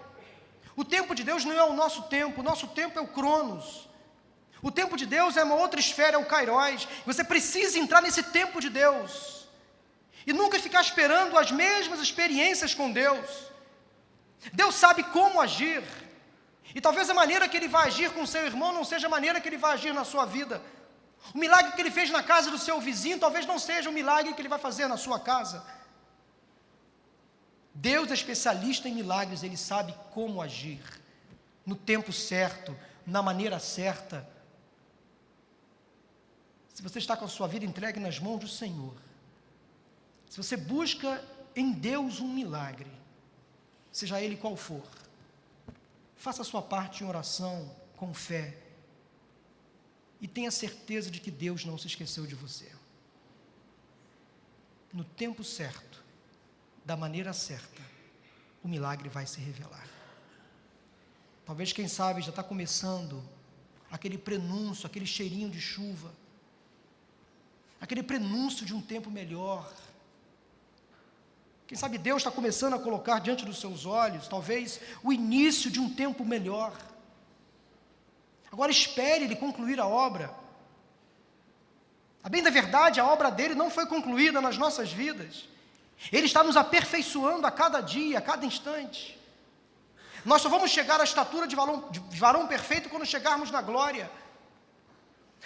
O tempo de Deus não é o nosso tempo é o Cronos. O tempo de Deus é uma outra esfera, é o Kairos. Você precisa entrar nesse tempo de Deus. E nunca ficar esperando as mesmas experiências com Deus. Deus sabe como agir. E talvez a maneira que Ele vai agir com seu irmão não seja a maneira que Ele vai agir na sua vida. O milagre que Ele fez na casa do seu vizinho talvez não seja o milagre que Ele vai fazer na sua casa. Deus é especialista em milagres, Ele sabe como agir, no tempo certo, na maneira certa. Se você está com a sua vida entregue nas mãos do Senhor, se você busca em Deus um milagre, seja ele qual for, faça a sua parte em oração, com fé, e tenha certeza de que Deus não se esqueceu de você. No tempo certo, da maneira certa, o milagre vai se revelar. Talvez, quem sabe, já está começando aquele prenúncio, aquele cheirinho de chuva, aquele prenúncio de um tempo melhor. Quem sabe Deus está começando a colocar diante dos seus olhos, talvez, o início de um tempo melhor. Agora espere Ele concluir a obra. A bem da verdade, a obra dele não foi concluída nas nossas vidas. Ele está nos aperfeiçoando a cada dia, a cada instante. Nós só vamos chegar à estatura de varão perfeito quando chegarmos na glória.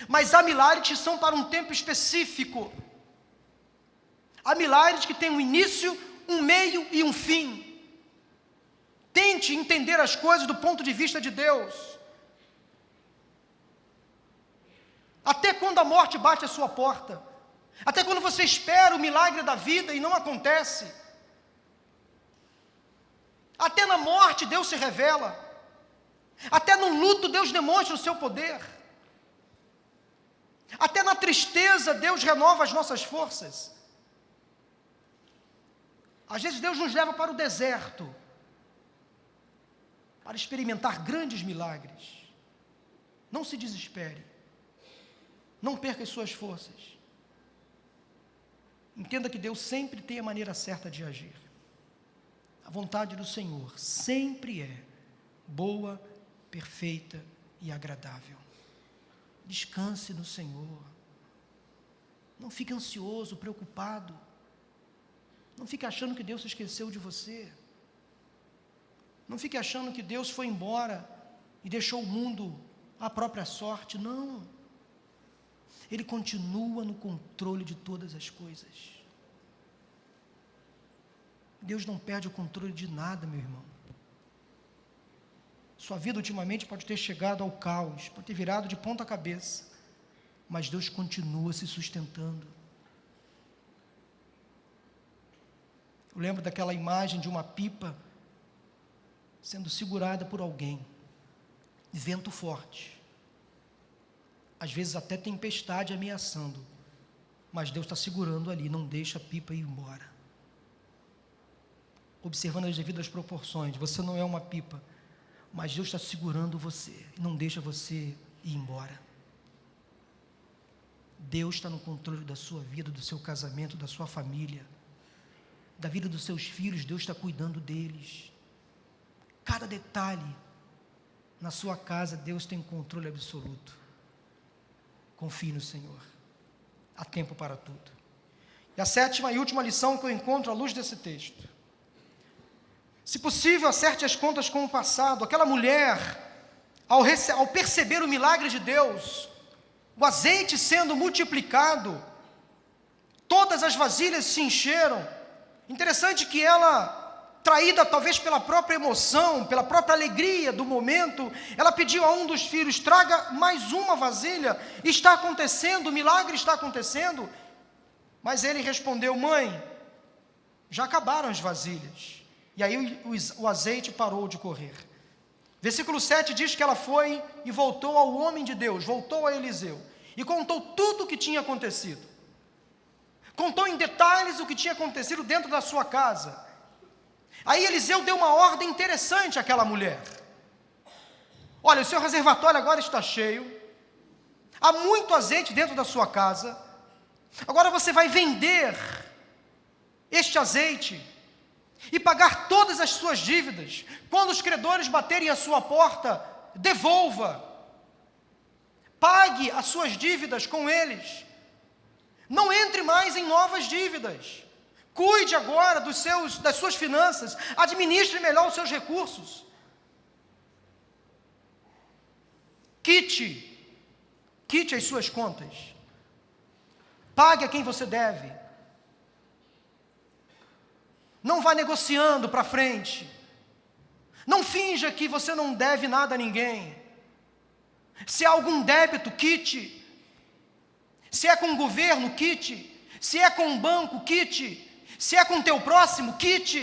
Mas há milagres que são para um tempo específico. Há milagres que têm um início, um meio e um fim. Tente entender as coisas do ponto de vista de Deus. Até quando a morte bate à sua porta, até quando você espera o milagre da vida e não acontece, até na morte Deus se revela, até no luto Deus demonstra o seu poder, até na tristeza Deus renova as nossas forças. Às vezes Deus nos leva para o deserto, para experimentar grandes milagres. Não se desespere, não perca as suas forças. Entenda que Deus sempre tem a maneira certa de agir. A vontade do Senhor sempre é boa, perfeita e agradável. Descanse no Senhor. Não fique ansioso, preocupado. Não fique achando que Deus se esqueceu de você. Não fique achando que Deus foi embora e deixou o mundo à própria sorte. Não. Ele continua no controle de todas as coisas. Deus não perde o controle de nada, meu irmão. Sua vida ultimamente pode ter chegado ao caos, pode ter virado de ponta cabeça, mas Deus continua se sustentando. Eu lembro daquela imagem de uma pipa sendo segurada por alguém, vento forte, às vezes até tempestade ameaçando, mas Deus está segurando ali, não deixa a pipa ir embora. Observando as devidas proporções, você não é uma pipa, mas Deus está segurando você, não deixa você ir embora. Deus está no controle da sua vida, do seu casamento, da sua família, da vida dos seus filhos. Deus está cuidando deles. Cada detalhe na sua casa, Deus tem controle absoluto. Confie no Senhor. Há tempo para tudo. E a sétima e última lição que eu encontro à luz desse texto: se possível, acerte as contas com o passado. Aquela mulher, ao perceber o milagre de Deus, o azeite sendo multiplicado, todas as vasilhas se encheram. Interessante que ela, traída talvez pela própria emoção, pela própria alegria do momento, ela pediu a um dos filhos: traga mais uma vasilha. Está acontecendo, o milagre está acontecendo. Mas ele respondeu: mãe, já acabaram as vasilhas. E aí o azeite parou de correr. Versículo 7 diz que ela foi e voltou ao homem de Deus, voltou a Eliseu, e contou tudo o que tinha acontecido. contou em detalhes o que tinha acontecido dentro da sua casa. Aí Eliseu deu uma ordem interessante àquela mulher. Olha, o seu reservatório agora está cheio, há muito azeite dentro da sua casa, agora você vai vender este azeite e pagar todas as suas dívidas. Quando os credores baterem à sua porta, devolva, pague as suas dívidas com eles, não entre mais em novas dívidas, cuide agora das suas finanças, administre melhor os seus recursos, quite as suas contas, pague a quem você deve, não vá negociando para frente, não finja que você não deve nada a ninguém. Se há algum débito, quite. Se é com o governo, quite. Se é com o banco, quite. Se é com o teu próximo, quite.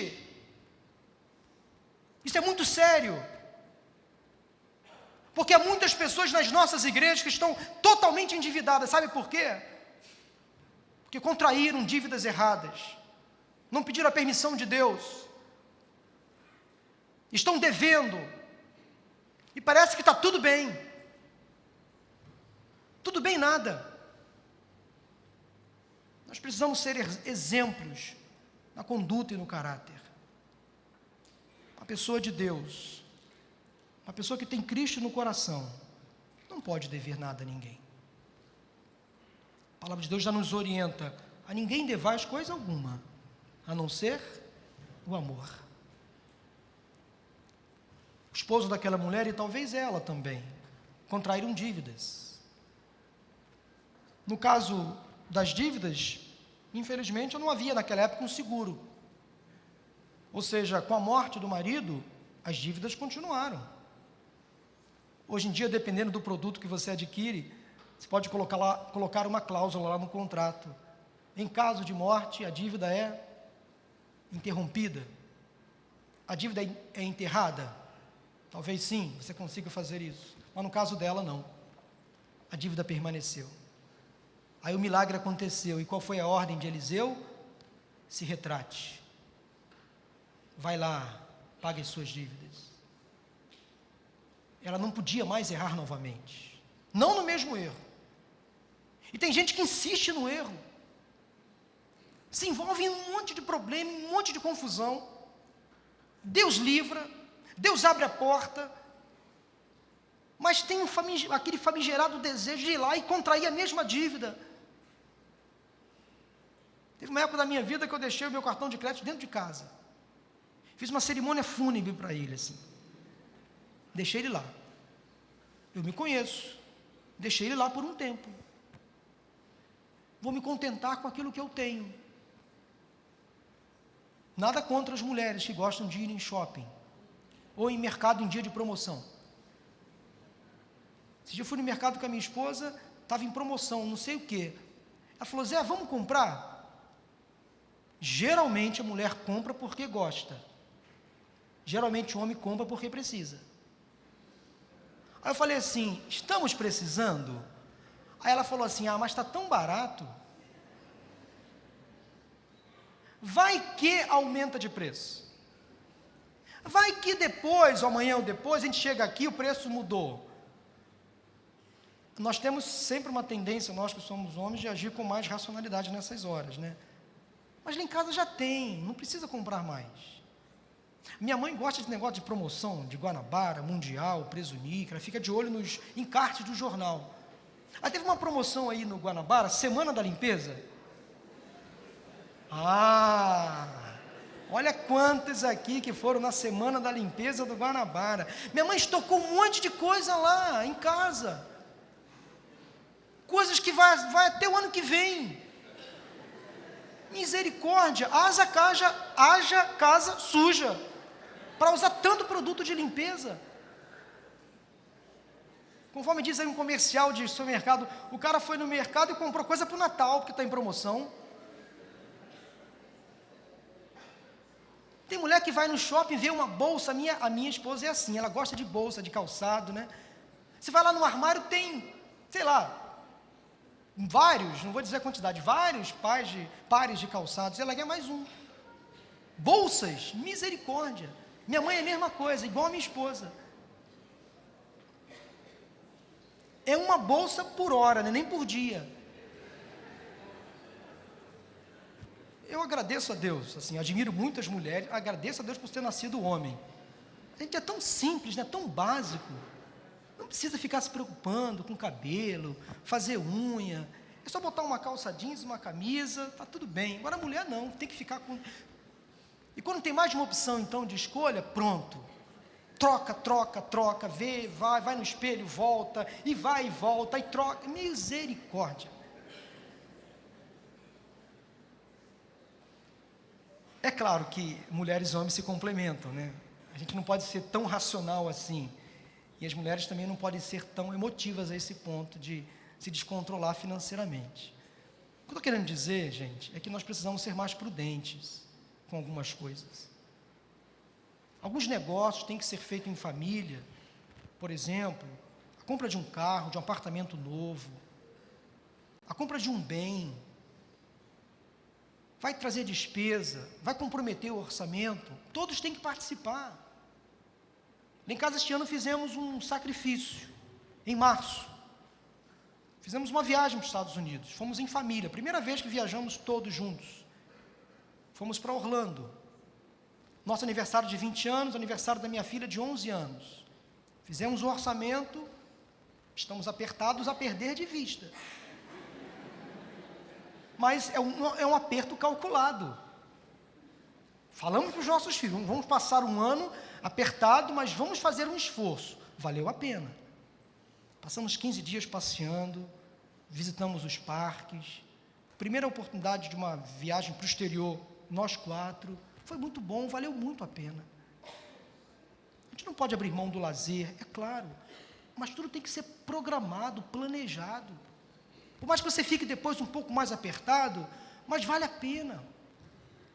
Isso é muito sério. Porque há muitas pessoas nas nossas igrejas que estão totalmente endividadas. Sabe por quê? Porque contraíram dívidas erradas. Não pediram a permissão de Deus. Estão devendo. E parece que está tudo bem. Tudo bem nada. Nós precisamos ser exemplos na conduta e no caráter. Uma pessoa de Deus, uma pessoa que tem Cristo no coração, não pode dever nada a ninguém. A palavra de Deus já nos orienta: a ninguém devais coisa alguma, a não ser o amor. O esposo daquela mulher, e talvez ela também, contraíram dívidas. No caso das dívidas, infelizmente, não havia naquela época um seguro. Ou seja, com a morte do marido, as dívidas continuaram. Hoje em dia, dependendo do produto que você adquire, você pode colocar uma cláusula lá no contrato. Em caso de morte, a dívida é interrompida. A dívida é enterrada? Talvez sim, você consiga fazer isso. Mas no caso dela, não. A dívida permaneceu. Aí o milagre aconteceu. E qual foi a ordem de Eliseu? Se retrate. Vai lá, pague as suas dívidas. Ela não podia mais errar novamente. Não no mesmo erro. E tem gente que insiste no erro. Se envolve em um monte de problema, em um monte de confusão. Deus livra, Deus abre a porta, mas tem aquele famigerado desejo de ir lá e contrair a mesma dívida. Teve uma época da minha vida que eu deixei o meu cartão de crédito dentro de casa. Fiz uma cerimônia fúnebre para ele, assim. Deixei ele lá. Eu me conheço. Deixei ele lá por um tempo. Vou me contentar com aquilo que eu tenho. Nada contra as mulheres que gostam de ir em shopping ou em mercado em dia de promoção. Esse dia eu fui no mercado com a minha esposa, estava em promoção, não sei o quê. Ela falou: Zé, vamos comprar? Geralmente a mulher compra porque gosta. Geralmente o homem compra porque precisa. Aí eu falei assim: estamos precisando? Aí ela falou assim: mas está tão barato. Vai que aumenta de preço. Vai que depois, ou amanhã ou depois, a gente chega aqui e o preço mudou. Nós temos sempre uma tendência, nós que somos homens, de agir com mais racionalidade nessas horas, né? Mas lá em casa já tem, não precisa comprar mais. Minha mãe gosta de negócio de promoção, de Guanabara, Mundial, Presunica, ela fica de olho nos encartes do jornal. Aí teve uma promoção aí no Guanabara, Semana da Limpeza. Olha quantos aqui que foram na Semana da Limpeza do Guanabara. Minha mãe estocou um monte de coisa lá em casa. Coisas que vai até o ano que vem. Misericórdia, haja casa suja para usar tanto produto de limpeza. Conforme diz aí um comercial de supermercado, o cara foi no mercado e comprou coisa para o Natal, porque está em promoção. Tem mulher que vai no shopping, vê uma bolsa, a minha esposa é assim, ela gosta de bolsa, de calçado, né? Você vai lá no armário, tem, sei lá, vários, não vou dizer a quantidade, vários pares de calçados, ela quer mais um. Bolsas, misericórdia. Minha mãe é a mesma coisa, igual a minha esposa. É uma bolsa por hora, né? Nem por dia. Eu agradeço a Deus, assim, admiro muitas mulheres, agradeço a Deus por ter nascido homem. A gente é tão simples, né? Tão básico. Não precisa ficar se preocupando com cabelo, fazer unha. É só botar uma calça jeans, uma camisa, tá tudo bem. Agora a mulher não, tem que ficar com... E quando tem mais de uma opção, então, de escolha, pronto. Troca, vê, vai no espelho, volta, e vai e volta, e troca. Misericórdia. É claro que mulheres e homens se complementam, né? A gente não pode ser tão racional assim. E as mulheres também não podem ser tão emotivas a esse ponto de se descontrolar financeiramente. O que eu estou querendo dizer, gente, é que nós precisamos ser mais prudentes com algumas coisas. Alguns negócios têm que ser feitos em família. Por exemplo, a compra de um carro, de um apartamento novo, a compra de um bem, vai trazer despesa, vai comprometer o orçamento, todos têm que participar. Lá em casa este ano fizemos um sacrifício, em março. Fizemos uma viagem para os Estados Unidos, fomos em família, primeira vez que viajamos todos juntos. Fomos para Orlando. Nosso aniversário de 20 anos, aniversário da minha filha de 11 anos. Fizemos o orçamento, estamos apertados a perder de vista. Mas é um aperto calculado. Falamos para os nossos filhos, vamos passar um ano apertado, mas vamos fazer um esforço. Valeu a pena. Passamos 15 dias passeando, visitamos os parques. Primeira oportunidade de uma viagem para o exterior, nós 4. Foi muito bom, valeu muito a pena. A gente não pode abrir mão do lazer, é claro, mas tudo tem que ser programado, planejado. Por mais que você fique depois um pouco mais apertado, mas vale a pena.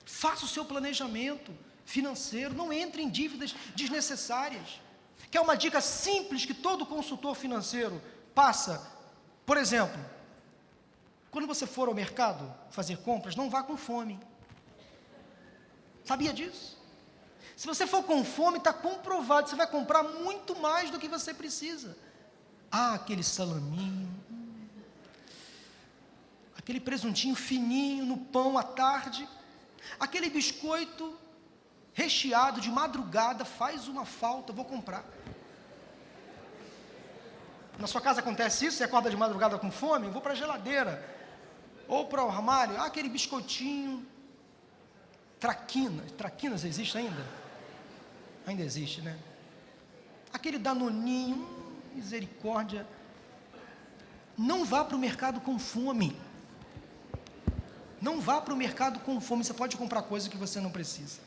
Faça o seu planejamento financeiro, não entre em dívidas desnecessárias. Que é uma dica simples que todo consultor financeiro passa. Por exemplo, quando você for ao mercado fazer compras, não vá com fome. Sabia disso? Se você for com fome, está comprovado, você vai comprar muito mais do que você precisa. Ah, aquele salaminho, aquele presuntinho fininho no pão à tarde, aquele biscoito recheado de madrugada, faz uma falta, vou comprar. Na sua casa acontece isso? Você acorda de madrugada com fome? Vou para a geladeira, ou para o armário, aquele biscoitinho, traquinas existe ainda? Ainda existe, né? Aquele danoninho, misericórdia. Não vá para o mercado com fome. Não vá para o mercado com fome, você pode comprar coisas que você não precisa.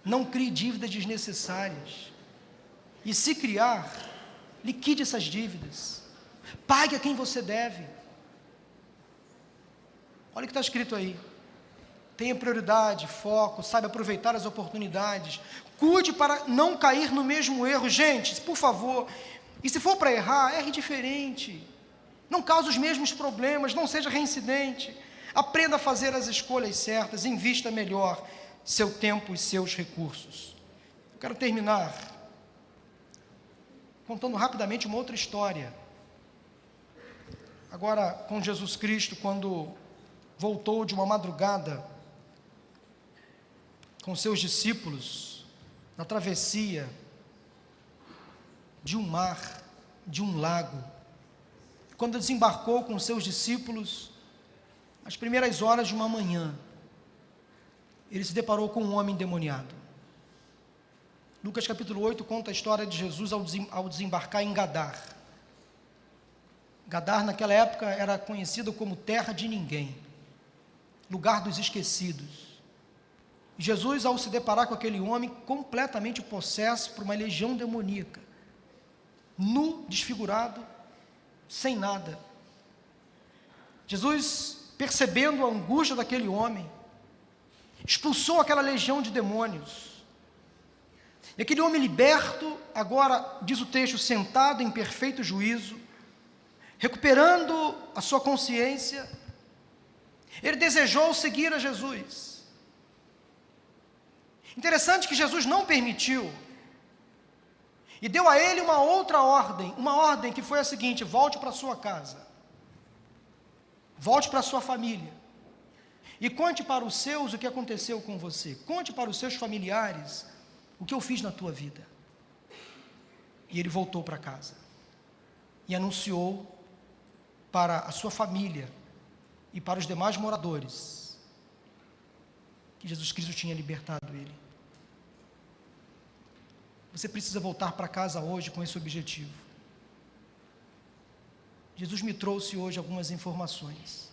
Não crie dívidas desnecessárias. E se criar, liquide essas dívidas. Pague a quem você deve. Olha o que está escrito aí. Tenha prioridade, foco, saiba aproveitar as oportunidades. Cuide para não cair no mesmo erro. Gente, por favor, e se for para errar, erre diferente. Não cause os mesmos problemas, não seja reincidente. Aprenda a fazer as escolhas certas, invista melhor seu tempo e seus recursos. Eu quero terminar contando rapidamente uma outra história. Agora, com Jesus Cristo, quando voltou de uma madrugada com seus discípulos, na travessia de um mar, de um lago. Quando desembarcou com seus discípulos, às primeiras horas de uma manhã, ele se deparou com um homem endemoniado. Lucas capítulo 8 conta a história de Jesus ao desembarcar em Gadar. Gadar naquela época era conhecido como terra de ninguém, lugar dos esquecidos. Jesus, ao se deparar com aquele homem completamente possesso por uma legião demoníaca, nu, desfigurado, sem nada, Jesus, percebendo a angústia daquele homem, expulsou aquela legião de demônios. E aquele homem liberto, agora, diz o texto, sentado em perfeito juízo, recuperando a sua consciência, ele desejou seguir a Jesus. Interessante que Jesus não permitiu, e deu a ele uma outra ordem, uma ordem que foi a seguinte: volte para sua casa, volte para sua família, e conte para os seus o que aconteceu com você, conte para os seus familiares o que eu fiz na tua vida. E ele voltou para casa, e anunciou para a sua família e para os demais moradores que Jesus Cristo tinha libertado ele. Você precisa voltar para casa hoje com esse objetivo. Jesus me trouxe hoje algumas informações.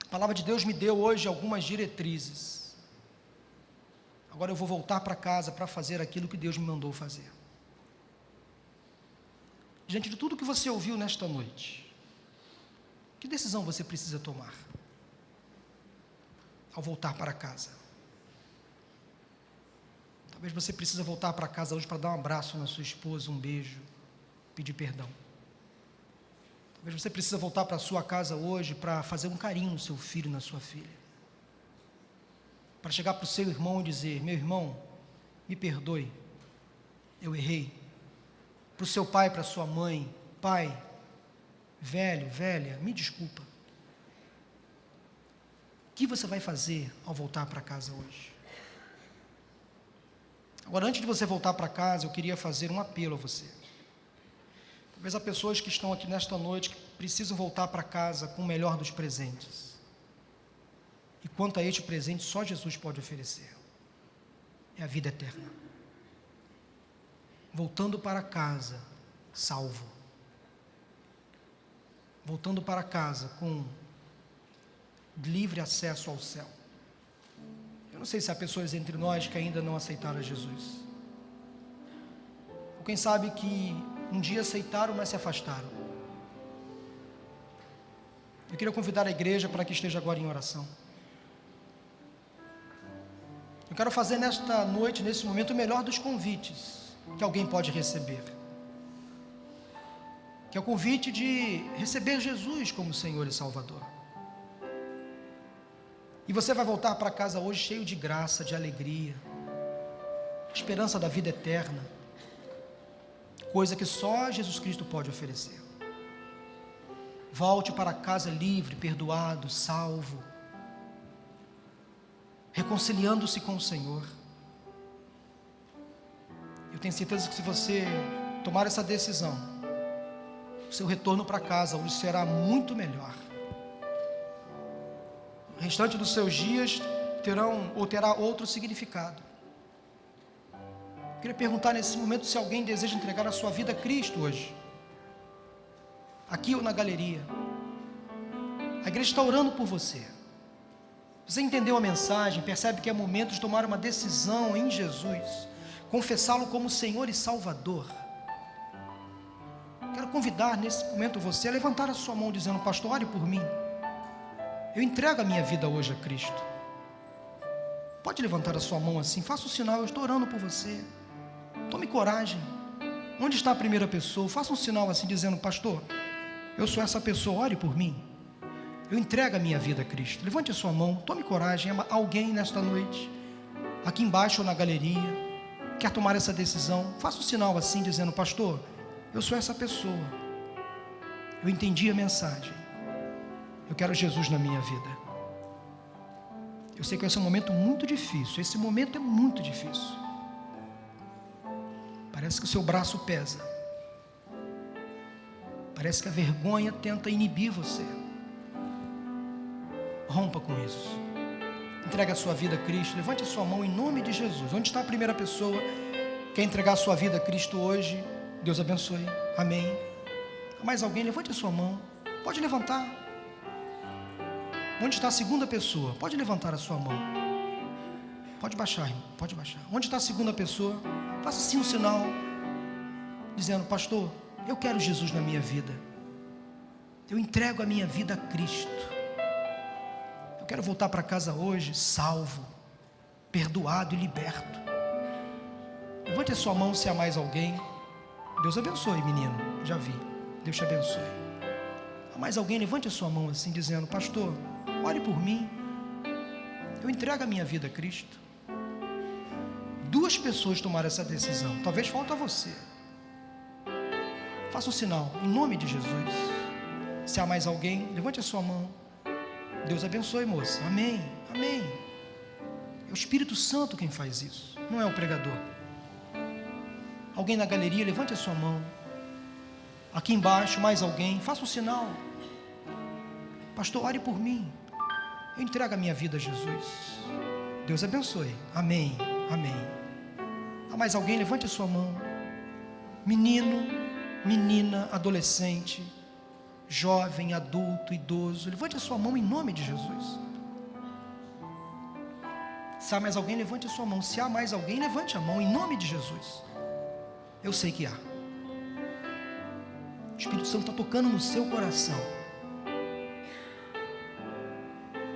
A palavra de Deus me deu hoje algumas diretrizes. Agora eu vou voltar para casa para fazer aquilo que Deus me mandou fazer. Diante de tudo que você ouviu nesta noite, que decisão você precisa tomar ao voltar para casa? Talvez você precise voltar para casa hoje para dar um abraço na sua esposa, um beijo, pedir perdão. Talvez você precise voltar para a sua casa hoje para fazer um carinho no seu filho, na sua filha. Para chegar para o seu irmão e dizer: meu irmão, me perdoe, eu errei. Para o seu pai, para a sua mãe: pai, velho, velha, me desculpa. O que você vai fazer ao voltar para casa hoje? Agora, antes de você voltar para casa, eu queria fazer um apelo a você. Talvez há pessoas que estão aqui nesta noite que precisam voltar para casa com o melhor dos presentes. E quanto a este presente, só Jesus pode oferecer. É a vida eterna. Voltando para casa, salvo. Voltando para casa com livre acesso ao céu. Eu não sei se há pessoas entre nós que ainda não aceitaram a Jesus. Ou quem sabe que um dia aceitaram, mas se afastaram. Eu queria convidar a igreja para que esteja agora em oração. Eu quero fazer nesta noite, nesse momento, o melhor dos convites que alguém pode receber. Que é o convite de receber Jesus como Senhor e Salvador. E você vai voltar para casa hoje cheio de graça, de alegria, esperança da vida eterna, coisa que só Jesus Cristo pode oferecer. Volte para casa livre, perdoado, salvo, reconciliando-se com o Senhor. Eu tenho certeza que se você tomar essa decisão, o seu retorno para casa hoje será muito melhor. O restante dos seus dias terá outro significado. Eu queria perguntar nesse momento se alguém deseja entregar a sua vida a Cristo hoje, aqui ou na galeria. A igreja está orando por você. Você entendeu a mensagem, percebe que é momento de tomar uma decisão em Jesus, confessá-lo como Senhor e Salvador. Quero convidar nesse momento você a levantar a sua mão dizendo: pastor, ore por mim. Eu entrego a minha vida hoje a Cristo. Pode levantar a sua mão assim, faça o sinal: eu estou orando por você. Tome coragem. Onde está a primeira pessoa? Faça um sinal assim dizendo: pastor, eu sou essa pessoa, ore por mim. Eu entrego a minha vida a Cristo. Levante a sua mão, tome coragem. Alguém nesta noite, aqui embaixo ou na galeria, quer tomar essa decisão? Faça um sinal assim dizendo: pastor, eu sou essa pessoa. Eu entendi a mensagem. Eu quero Jesus na minha vida. Eu sei que esse é um momento muito difícil. Esse momento é muito difícil. Parece que o seu braço pesa. Parece que a vergonha tenta inibir você. Rompa com isso. Entregue a sua vida a Cristo. Levante a sua mão em nome de Jesus. Onde está a primeira pessoa que quer entregar a sua vida a Cristo hoje? Deus abençoe. Amém. Mais alguém? Levante a sua mão. Pode levantar. Onde está a segunda pessoa? Pode levantar a sua mão. Pode baixar, irmão. Pode baixar. Onde está a segunda pessoa? Faça assim um sinal, dizendo: pastor, eu quero Jesus na minha vida. Eu entrego a minha vida a Cristo. Eu quero voltar para casa hoje salvo, perdoado e liberto. Levante a sua mão se há mais alguém. Deus abençoe, menino. Já vi. Deus te abençoe. Há mais alguém? Levante a sua mão assim, dizendo: pastor, ore por mim. Eu entrego a minha vida a Cristo. 2 pessoas tomaram essa decisão. Talvez falta você. Faça um sinal, em nome de Jesus. Se há mais alguém, levante a sua mão. Deus abençoe, moça. Amém, amém. É o Espírito Santo quem faz isso, não é o pregador. Alguém na galeria, levante a sua mão. Aqui embaixo, mais alguém, faça um sinal. Pastor, ore por mim. Eu entrego a minha vida a Jesus. Deus abençoe. Amém, amém. Há mais alguém? Levante a sua mão. Menino, menina, adolescente, jovem, adulto, idoso, levante a sua mão em nome de Jesus. Se há mais alguém, levante a sua mão. Se há mais alguém, levante a mão em nome de Jesus. Eu sei que há. O Espírito Santo está tocando no seu coração.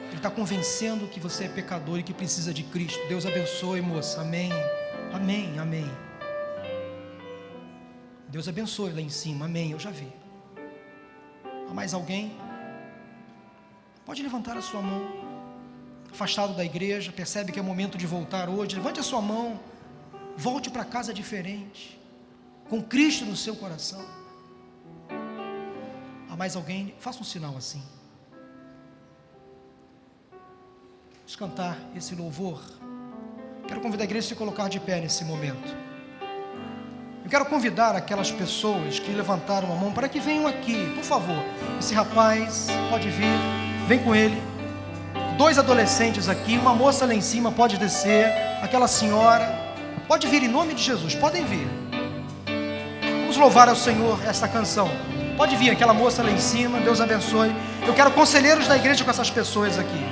Ele está convencendo que você é pecador e que precisa de Cristo. Deus abençoe, moça. Amém, amém, amém. Deus abençoe lá em cima. Amém, eu já vi. Há mais alguém? Pode levantar a sua mão. Afastado da igreja, percebe que é momento de voltar hoje. Levante a sua mão. Volte para casa diferente, com Cristo no seu coração. Há mais alguém? Faça um sinal assim. Vamos cantar esse louvor. Quero convidar a igreja a se colocar de pé nesse momento. Eu quero convidar aquelas pessoas que levantaram a mão para que venham aqui, por favor. Esse rapaz pode vir, vem com ele. 2 adolescentes aqui, uma moça lá em cima pode descer. Aquela senhora pode vir em nome de Jesus, podem vir. Vamos louvar ao Senhor esta canção. Pode vir aquela moça lá em cima, Deus abençoe. Eu quero conselheiros da igreja com essas pessoas aqui.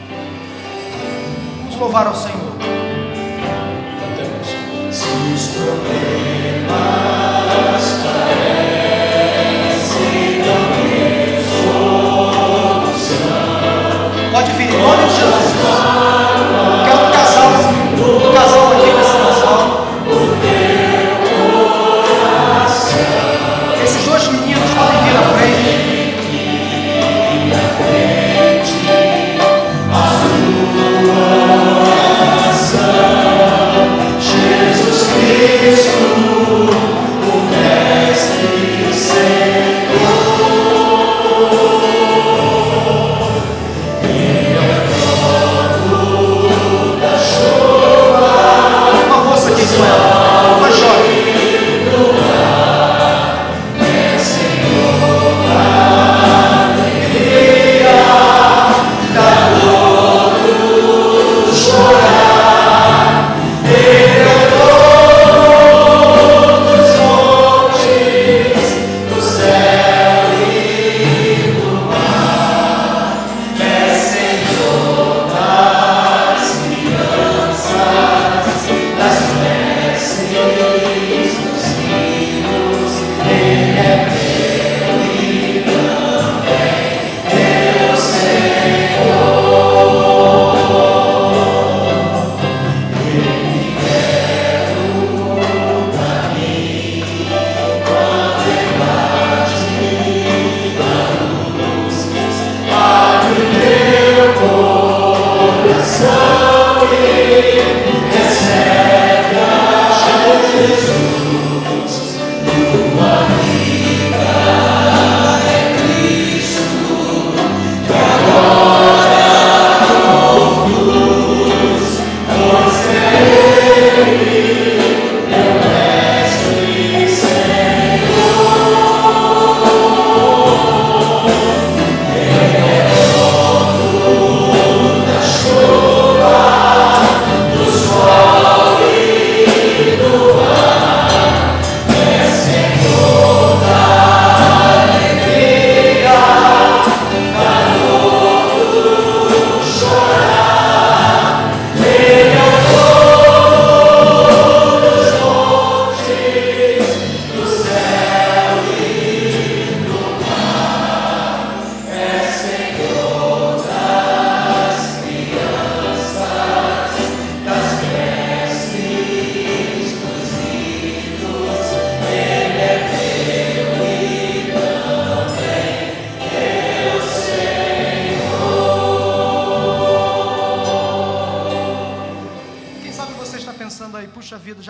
Vamos louvar ao Senhor. Se os problemas parecem não ter solução, pode vir em nome de Jesus. Quero um casal aqui nessa canção. o teu coração, Esses 2 meninos podem vir à frente. Jesus Cristo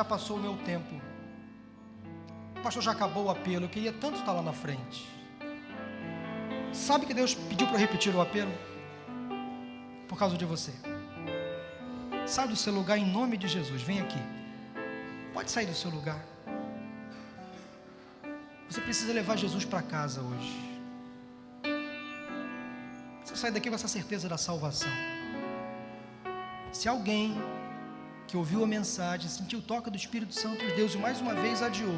já passou o meu tempo. Pastor, já acabou o apelo, eu queria tanto estar lá na frente. Sabe que Deus pediu para eu repetir o apelo? Por causa de você. Sai do seu lugar em nome de Jesus, vem aqui. Pode sair do seu lugar. Você precisa levar Jesus para casa hoje. Você sai daqui com essa certeza da salvação. Se alguém que ouviu a mensagem, sentiu o toque do Espírito Santo de Deus e mais uma vez adiou,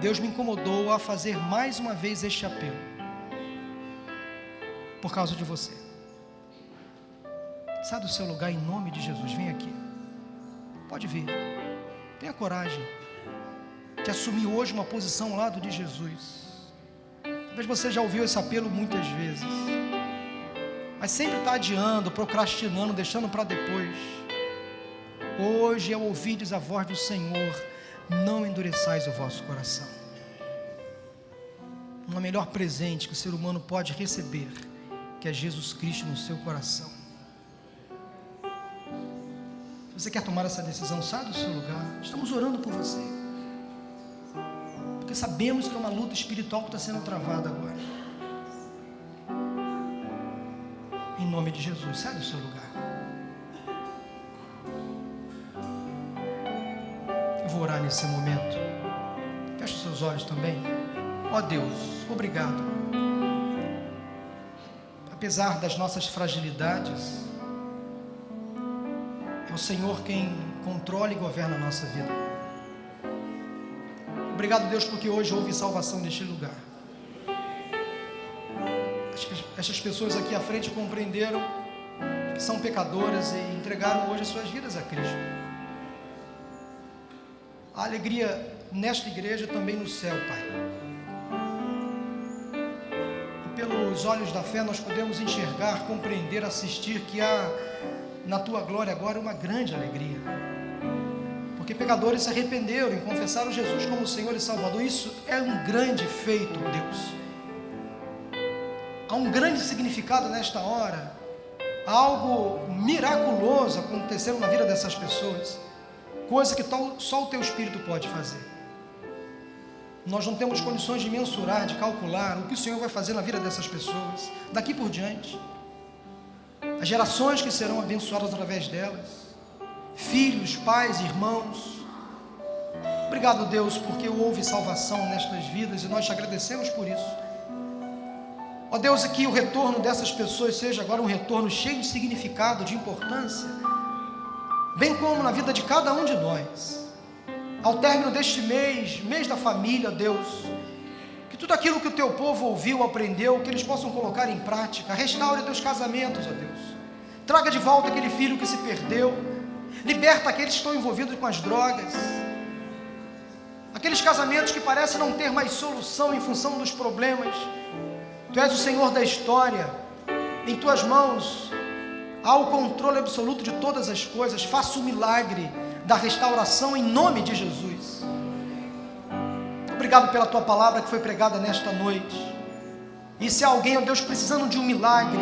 Deus me incomodou a fazer mais uma vez este apelo, por causa de você. Sai do seu lugar em nome de Jesus, vem aqui. Pode vir. Tenha coragem de assumir hoje uma posição ao lado de Jesus. Talvez você já ouviu esse apelo muitas vezes, mas sempre está adiando, procrastinando, deixando para depois. Hoje, ao ouvirdes a voz do Senhor, não endureçais o vosso coração. Um melhor presente que o ser humano pode receber, que é Jesus Cristo no seu coração. Se você quer tomar essa decisão, sai do seu lugar. Estamos orando por você, porque sabemos que é uma luta espiritual que está sendo travada agora. Em nome de Jesus, sai do seu lugar. Eu vou orar nesse momento. Feche os seus olhos também. Ó Deus, obrigado. Apesar das nossas fragilidades, é o Senhor quem controla e governa a nossa vida. Obrigado, Deus, porque hoje houve salvação neste lugar. Estas pessoas aqui à frente compreenderam que são pecadoras e entregaram hoje as suas vidas a Cristo. A alegria nesta igreja também no céu, Pai. E pelos olhos da fé nós podemos enxergar, compreender, assistir que há na Tua glória agora uma grande alegria. Porque pecadores se arrependeram e confessaram Jesus como Senhor e Salvador. Isso é um grande feito, Deus. Há um grande significado nesta hora. Algo miraculoso aconteceu na vida dessas pessoas. Coisa que só o Teu Espírito pode fazer. Nós não temos condições de mensurar, de calcular o que o Senhor vai fazer na vida dessas pessoas daqui por diante. As gerações que serão abençoadas através delas, filhos, pais, irmãos. Obrigado, Deus, porque houve salvação nestas vidas e nós te agradecemos por isso. Ó Deus, que o retorno dessas pessoas seja agora um retorno cheio de significado, de importância, bem como na vida de cada um de nós. Ao término deste mês da família, Deus, que tudo aquilo que o Teu povo ouviu, aprendeu, que eles possam colocar em prática. Restaure Teus casamentos, ó Deus. Traga de volta aquele filho que se perdeu. Liberta aqueles que estão envolvidos com as drogas. Aqueles casamentos que parecem não ter mais solução em função dos problemas. Tu és o Senhor da história. Em Tuas mãos há o controle absoluto de todas as coisas. Faça o milagre da restauração em nome de Jesus. Obrigado pela Tua palavra que foi pregada nesta noite. E se há alguém, ó Deus, precisando de um milagre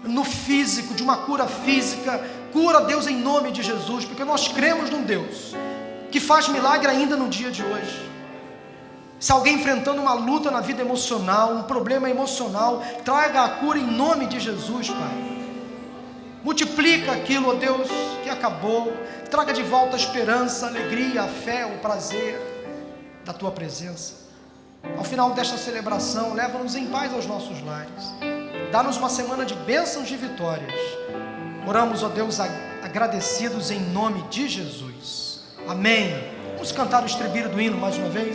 no físico, de uma cura física, cura, Deus, em nome de Jesus, porque nós cremos num Deus que faz milagre ainda no dia de hoje. Se alguém enfrentando uma luta na vida emocional, um problema emocional, traga a cura em nome de Jesus, Pai. Multiplica aquilo, ó Deus, que acabou. Traga de volta a esperança, a alegria, a fé, o prazer da Tua presença. Ao final desta celebração, leva-nos em paz aos nossos lares. Dá-nos uma semana de bênçãos e de vitórias. Oramos, ó Deus, agradecidos em nome de Jesus. Amém. Vamos cantar o estribilho do hino mais uma vez.